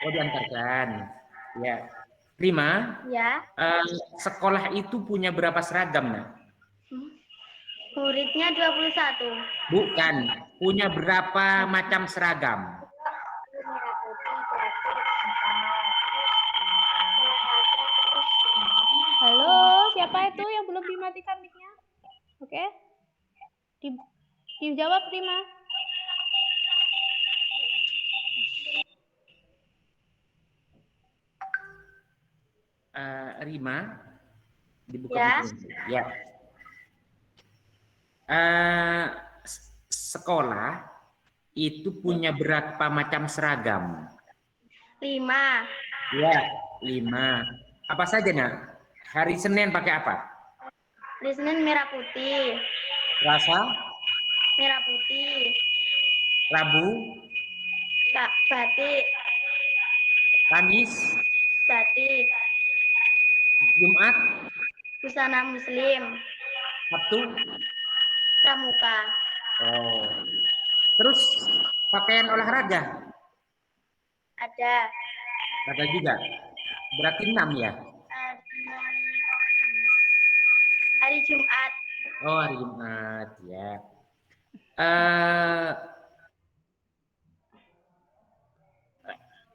Oh, diantarkan. Ya. Rima, Ya. sekolah itu punya berapa seragam, nak? Muridnya 21. Bukan, punya berapa macam seragam? halo, siapa itu yang belum dimatikan mic-nya? Oke. Dijawab Rima. Rima, dibuka Ya. buku. Ya. Sekolah itu punya berapa macam seragam? 5. Ya, 5. Apa saja, nak? Hari Senin pakai apa? Di Senin merah putih. Selasa, Merah putih. Rabu, Batik. Kamis, Batik. Jumat, Busana muslim. Sabtu. Pramuka. Oh. Terus pakaian olahraga? Ada. Ada juga. Berarti 6 ya? Hari Jumat. Oh, hari Jumat ya.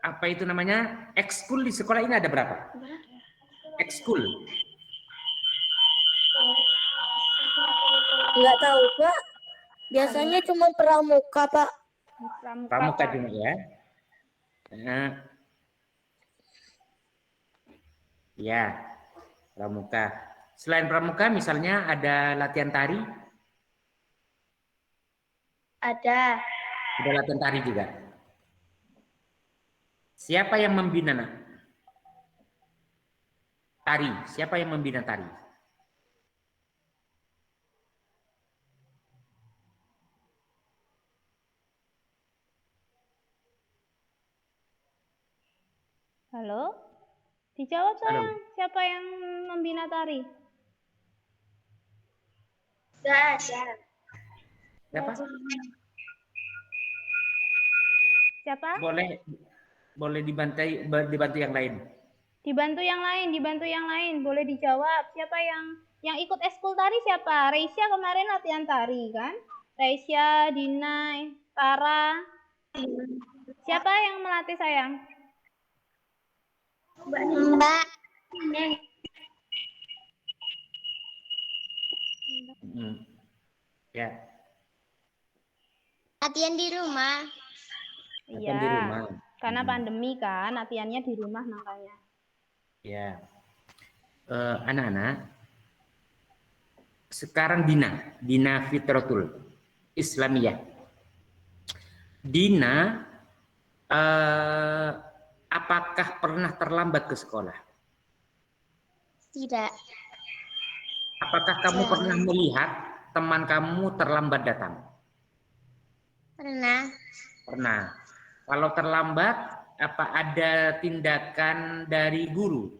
Apa itu namanya? Ekskul di sekolah ini ada berapa? Ekskul. Nggak tahu, Pak. Biasanya cuma pramuka, Pak. Pramuka cuma ya. Ya, pramuka. Selain pramuka, misalnya ada latihan tari? Ada. Ada latihan tari juga. Siapa yang membina, nak? Tari. Siapa yang membina tari? Halo? Dijawab sayang, siapa yang membina tari? Nggak ada. Siapa? Siapa? Boleh dibantu yang lain. Dibantu yang lain. Boleh dijawab. Siapa yang ikut eskul tari siapa? Reisya kemarin latihan tari kan? Reisya, Dinai, Tara. Siapa yang melatih sayang? Mbak. Ya. Latihan di rumah. Latihan di rumah. Karena pandemi kan, latihannya di rumah makanya. Ya. Anak-anak, sekarang Dina Fitratul Islamiyah. Dina, apakah pernah terlambat ke sekolah? Tidak. Apakah kamu pernah melihat teman kamu terlambat datang? Pernah. Pernah. Kalau terlambat, apa ada tindakan dari guru?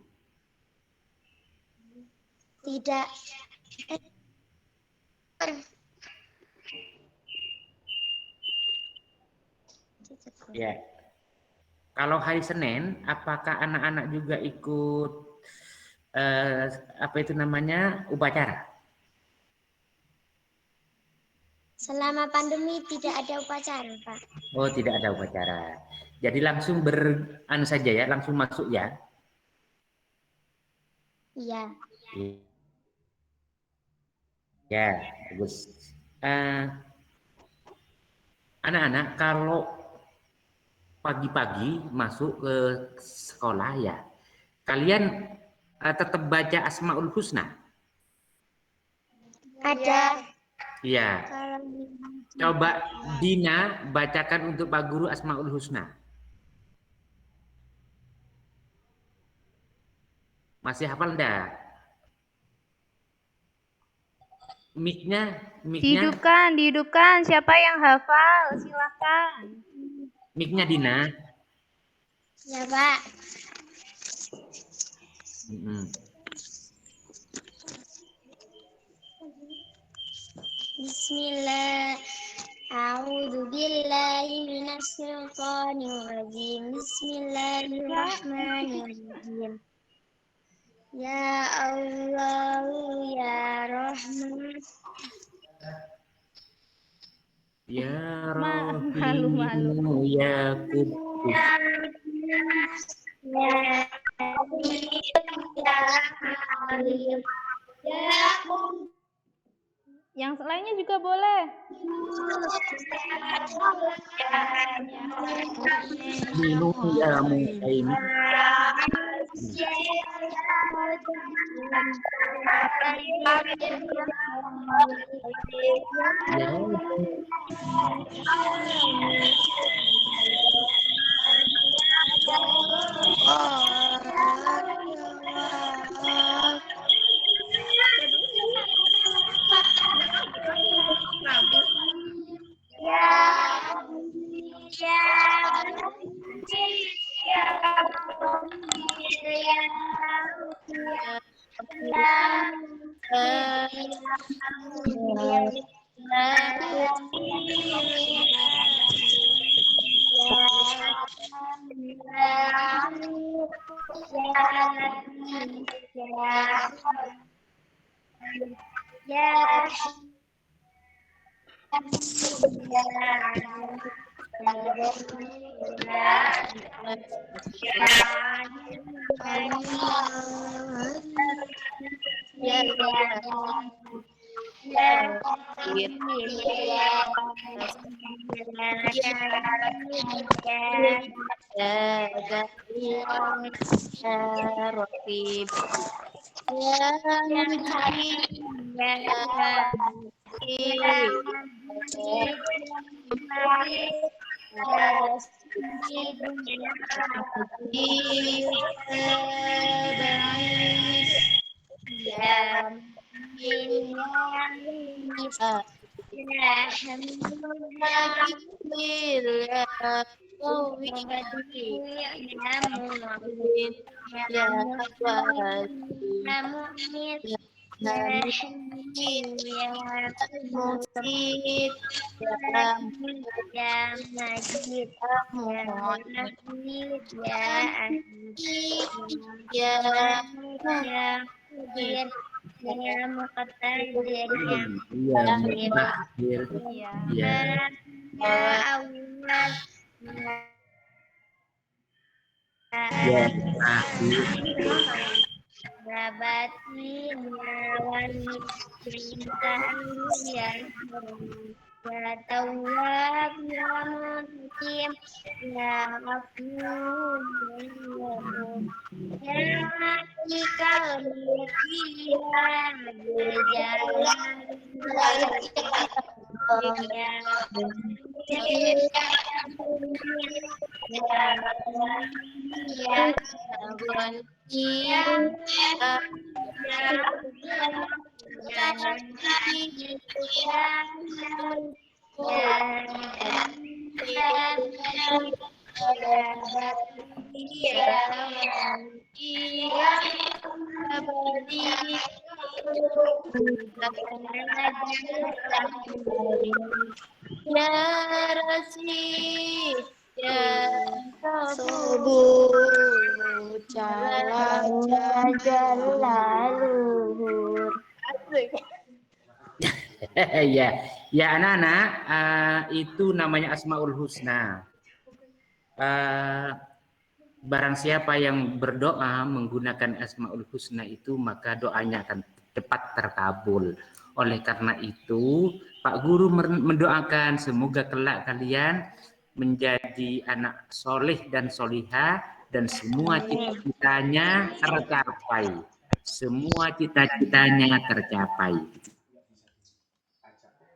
Tidak. Ya. Kalau hari Senin, apakah anak-anak juga ikut upacara? Selama pandemi tidak ada upacara, Pak. Oh, tidak ada upacara. Jadi langsung saja ya, langsung masuk ya. Iya. Ya, bagus. Anak-anak kalau pagi-pagi masuk ke sekolah ya, kalian tetap baca Asmaul Husna? Ada. Iya. Coba Dina bacakan untuk Pak Guru Asmaul Husna. Masih hafal enggak? Mic-nya. Dihidupkan. Siapa yang hafal? Silakan. Mic-nya Dina. Ya, Pak. Bismillah. A'udzu billahi minasyaitonir rajim. Bismillahirrahmanirrahim. Ya Allah ya Rahman. Ya Rahimu ya Qudus. Yang lainnya juga boleh. Ya Mu'min. Mufid, ya Majid, ya Nafid, ya Ahmad, ya Qadir, ya Muqtadir, ya Iya, Muqtadir, Muqtadir. Iya. Iya. ya Awwal, Ya, akhir. ya Batin, ya Wali, ya ya Tawwab, ya Muhkim, ya Ghafur, ya Malikal Mulki, ya Dzal Ya Rasid, ya Subuh jalan Jalaluhur. Ya, ya anak-anak, itu namanya Asmaul Husna. Barang siapa yang berdoa menggunakan Asmaul Husna itu, maka doanya akan cepat terkabul. Oleh karena itu, Pak Guru mendoakan semoga kelak kalian menjadi anak soleh dan solihah dan semua cita-citanya tercapai. Semua cita-citanya tercapai.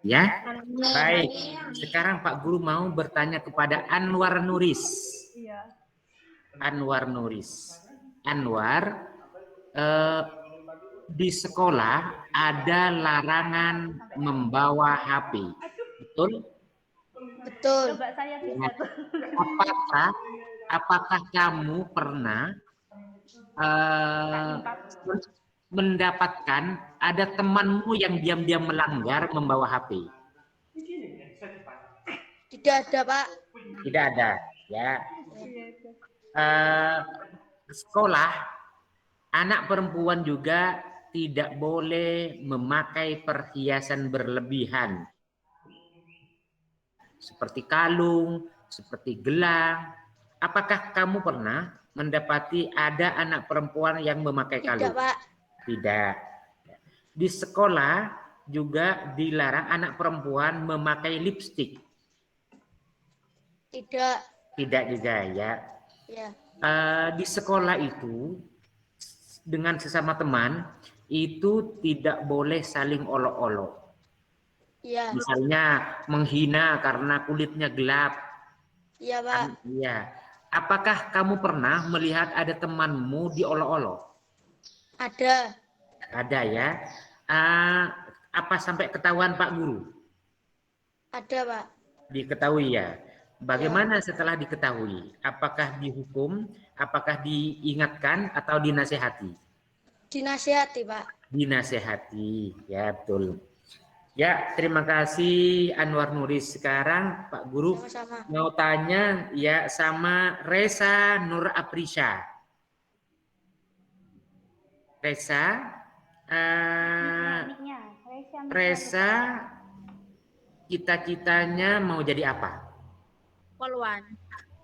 Ya, baik. Sekarang Pak Guru mau bertanya kepada Anwar Nuris. Iya. Anwar Nuris. Anwar, di sekolah ada larangan membawa HP. Betul? betul. Coba saya bisa tuh. Apakah kamu pernah mendapatkan ada temanmu yang diam-diam melanggar membawa HP? Tidak ada, Pak. Tidak ada, ya. Sekolah, anak perempuan juga tidak boleh memakai perhiasan berlebihan. Seperti kalung, seperti gelang. Apakah kamu pernah mendapati ada anak perempuan yang memakai kalung? Tidak, Pak. Tidak. Di sekolah juga dilarang anak perempuan memakai lipstik. Tidak. Tidak juga, ya. Ya. Di sekolah itu dengan sesama teman itu tidak boleh saling olok-olok. Iya. Misalnya menghina karena kulitnya gelap. Iya, Pak. Iya. Apakah kamu pernah melihat ada temanmu diolok-olok? Ada. Ada, ya. Apa sampai ketahuan Pak Guru? Ada, Pak. Diketahui, ya. Bagaimana setelah diketahui? Apakah dihukum, apakah diingatkan atau dinasehati? Dinasehati, Pak. Dinasehati, ya, betul. Ya, terima kasih Anwar Nuris. Sekarang Pak Guru Sama-sama. mau tanya ya sama Reza Nur Aprisha. Reza, Reza cita-citanya mau jadi apa? Polwan.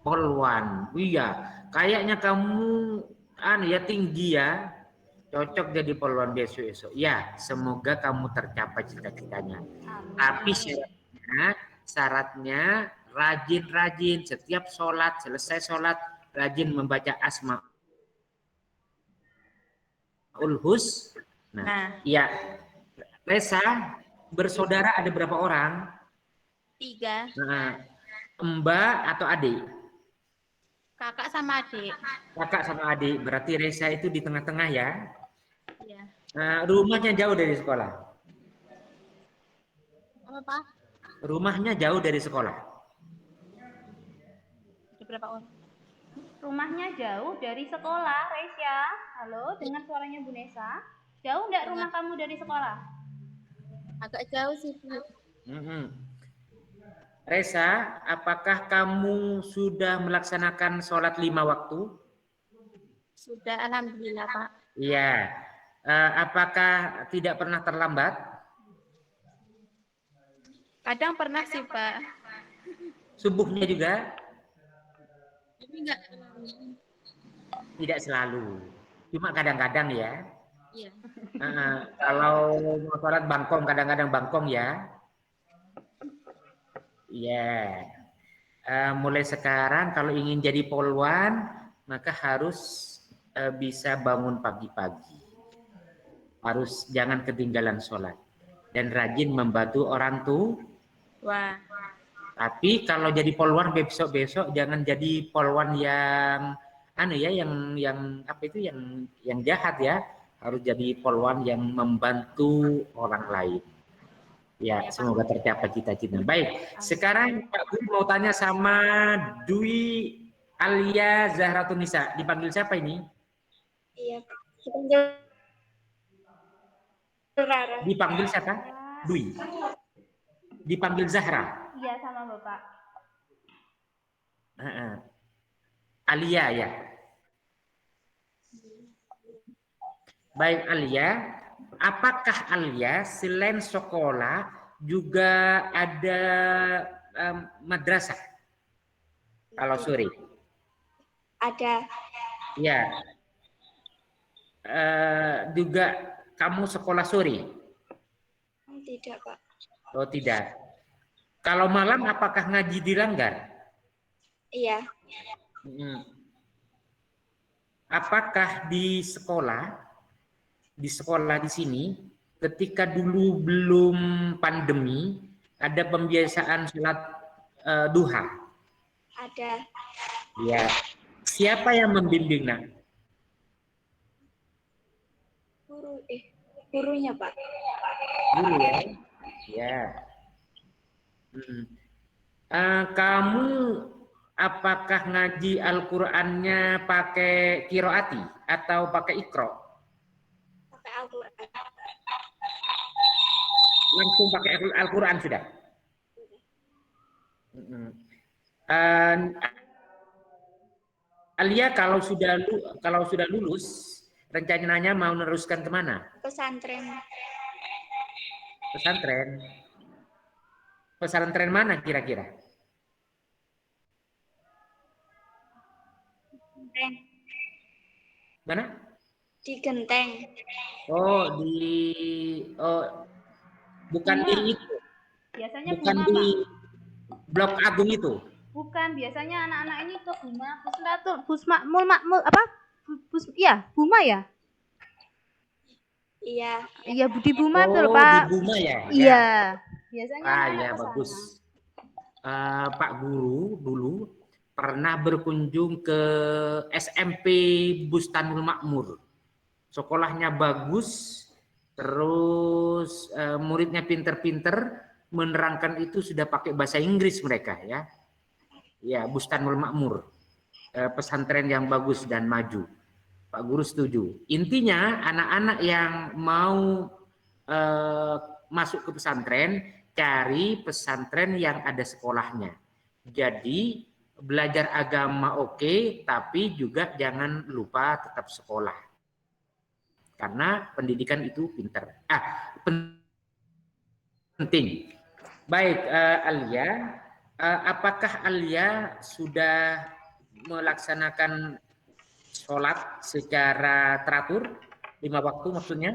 Polwan. Iya, kayaknya kamu ya tinggi, ya. Cocok jadi polwan besok-esok. Ya, semoga kamu tercapai cita-citanya. Tapi syaratnya rajin-rajin. Setiap sholat, selesai sholat, rajin membaca Asmaul Husna. Nah, ya. Reza, bersaudara ada berapa orang? 3. Nah, Mbak atau adik? Kakak sama adik. Kakak sama adik. Berarti Reza itu di tengah-tengah, ya? Iya. Rumahnya jauh dari sekolah? Apa? Rumahnya jauh dari sekolah? Berapa orang? Rumahnya jauh dari sekolah, Resya. Halo, dengar suaranya Bu Nesa? Jauh nggak rumah kamu dari sekolah? Agak jauh sih, Bu. Reza, apakah kamu sudah melaksanakan sholat 5 waktu? Sudah, alhamdulillah, Pak. Iya. Apakah tidak pernah terlambat? Kadang pernah sih, Pak. Subuhnya juga? Tapi enggak. Tidak selalu. Cuma kadang-kadang ya. Iya. Kalau mau sholat bangkong, kadang-kadang bangkong ya. Iya. Mulai sekarang kalau ingin jadi polwan, maka harus bisa bangun pagi-pagi. Harus jangan ketinggalan sholat. Dan rajin membantu orang tua. Wah. Tapi kalau jadi polwan besok-besok jangan jadi polwan yang yang apa itu yang jahat ya. Harus jadi polwan yang membantu orang lain. Ya, semoga tercapai cita-cita. Baik, sekarang Pak Guru mau tanya sama Dwi Alia Zahratunisa. Dipanggil siapa ini? Iya, Dipanggil siapa? Dwi. Dipanggil Zahra. Iya, sama Bapak. Alia ya. Baik Alia, apakah Alia selain sekolah juga ada madrasah kalau sore? ada. Ya. Juga kamu sekolah sore? Tidak, Pak. Oh tidak. Kalau malam apakah ngaji dilanggar? Iya. Apakah di sekolah di sini ketika dulu belum pandemi ada pembiasaan sholat duha? Ada. Ya. Siapa yang membimbing nak? Gurunya, Pak. Guru ya. Ya. Kamu apakah ngaji Al-Qur'annya pakai qiraati atau pakai iqra? Pakai Al-Quran. Langsung pakai Al-Qur'an sudah. Alia kalau sudah lulus rencananya mau meneruskan kemana? Pesantren. Pesantren. Pesantren mana kira-kira? Mana? Di Genteng. Bukan di itu. Biasanya Bukan Buma, di Pak. Blok Agung itu. Bukan, biasanya anak-anak ini ke Buma, Pusmakmul Makmul apa? Iya, Buma ya? Iya. Iya, di Buma tuh, Oh, Pak. di Buma ya? Iya. Biasanya ya anak-anak ke bagus. sana. Pak Guru dulu pernah berkunjung ke SMP Bustanul Makmur. Sekolahnya bagus, terus muridnya pinter-pinter, menerangkan itu sudah pakai bahasa Inggris mereka ya. Ya, Bustanul Makmur. Pesantren yang bagus dan maju. Pak Guru setuju. Intinya anak-anak yang mau masuk ke pesantren, cari pesantren yang ada sekolahnya. Jadi belajar agama oke, tapi juga jangan lupa tetap sekolah. Karena pendidikan itu penting. Baik, Alia, apakah Alia sudah melaksanakan sholat secara teratur 5 waktu maksudnya?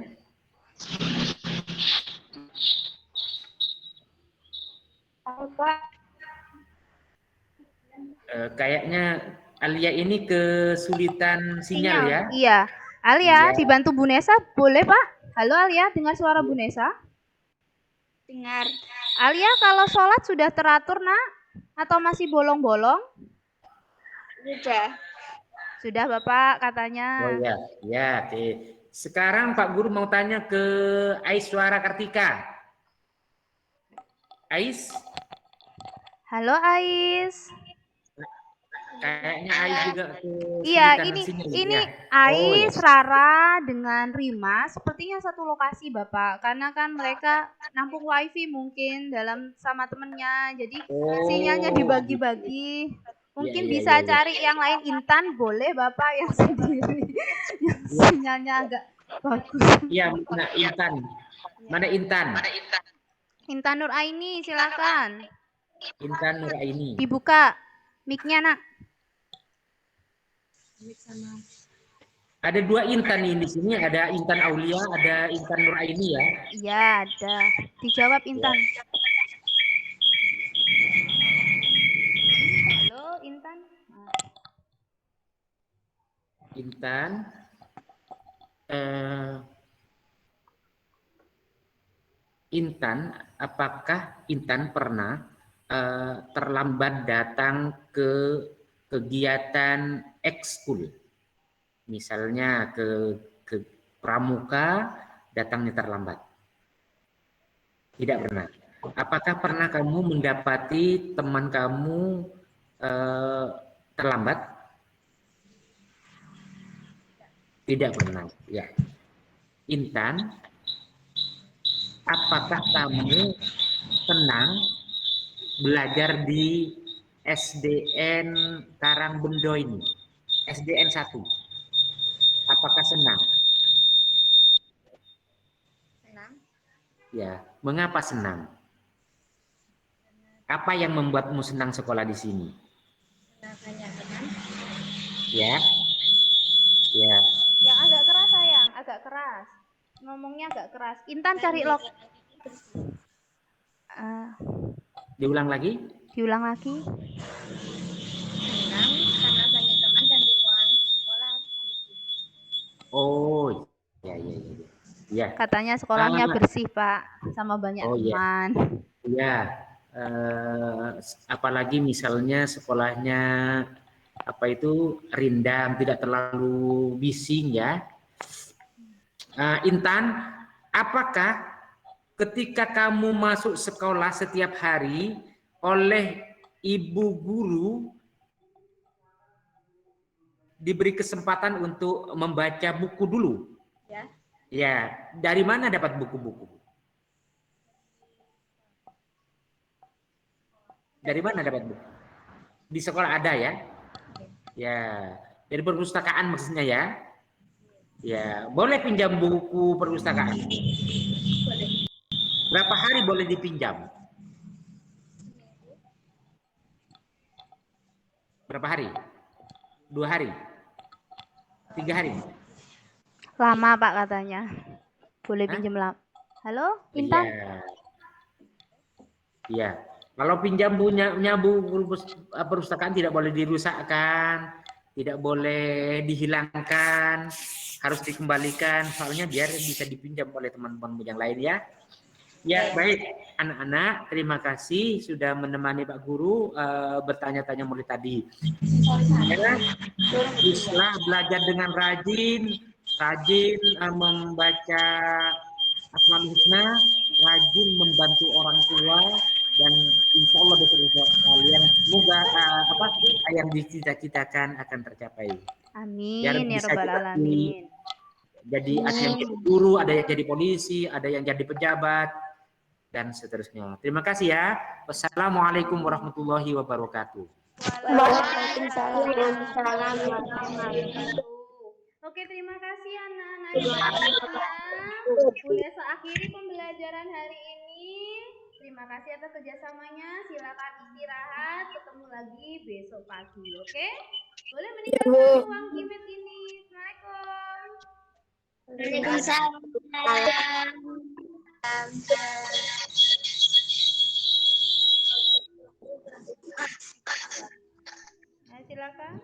Kayaknya Alia ini kesulitan sinyal ya? Iya. Alia, Iya. dibantu Bu Nesa, boleh Pak? Halo Alia, dengar suara Bu Nesa? Dengar. Alia, kalau sholat sudah teratur nak? Atau masih bolong-bolong? Sudah. Sudah Bapak katanya. Oh ya, ya oke. Sekarang Pak Guru mau tanya ke Aiswara Kartika. Ais? Halo Ais. Kayaknya Ais juga Iya, kesulitan sinyal ini ya. Oh ya. Ais, Rara dengan Rima sepertinya satu lokasi Bapak, karena kan mereka nampung wifi mungkin dalam sama temennya, jadi sinyalnya Oh, dibagi-bagi. Mungkin iya, bisa iya, iya. cari yang lain, Intan boleh Bapak yang sendiri, yang sinyalnya agak bagus. Iya, mana Intan? Mana Intan? Intan Nuraini, silakan Intan Nuraini. dibuka mic-nya nak. Ada 2 Intan nih di sini, ada Intan Aulia, ada Intan Nuraini ya. Iya ada, dijawab Intan. Halo Intan. Intan. Intan, apakah Intan pernah terlambat datang ke kegiatan ekskul? Misalnya ke pramuka datangnya terlambat. Tidak pernah. Apakah pernah kamu mendapati teman kamu terlambat? Tidak pernah. Ya. Intan, apakah kamu senang belajar di SDN Karangbendo ini? SDN 1. Apakah senang? Senang. Ya, mengapa senang? Apa yang membuatmu senang sekolah di sini? Banyak teman. Ya. Ya. Yang agak keras sayang, agak keras. Ngomongnya agak keras. Intan cari log. Diulang lagi? Diulang lagi. Senang karena banyak teman dan lingkungan sekolah. Oh, ya. Ya. Katanya sekolahnya bersih Pak, sama banyak teman. Ya. Apalagi misalnya sekolahnya rindang, tidak terlalu bising ya. Intan, apakah ketika kamu masuk sekolah setiap hari oleh ibu guru diberi kesempatan untuk membaca buku dulu? Ya. Ya, dari mana dapat buku-buku? Dari mana dapat buku? Di sekolah ada ya? Ya, dari perpustakaan maksudnya ya? Ya, boleh pinjam buku perpustakaan? Berapa hari boleh dipinjam? Berapa hari? 2 hari? 3 hari? Lama Pak katanya. Boleh pinjam lama. Halo, Intan? Iya. Kalau pinjam punya buku perpustakaan tidak boleh dirusakkan, tidak boleh dihilangkan, harus dikembalikan, soalnya biar bisa dipinjam oleh teman-teman yang lain ya. Ya, baik anak-anak, terima kasih sudah menemani Pak Guru bertanya-tanya mulai tadi. Ya, setelah belajar dengan rajin membaca Asmaul Husna, rajin membantu orang tua, dan insya Allah besok kalian semoga yang dicita-citakan akan tercapai. Amin Biar ya bisa rabbal alamin. Jadi ada yang jadi guru, ada yang jadi polisi, ada yang jadi pejabat, dan seterusnya. Terima kasih ya. Wassalamualaikum warahmatullahi wabarakatuh. Waalaikumsalam. Oke, terima kasih anak-anak yang sudah seakhiri pembelajaran hari ini. Terima kasih atas kerjasamanya. Silakan istirahat. Ketemu lagi besok pagi, oke? Boleh meninggalkan ruang Kimet ini. Assalamualaikum. Silakan.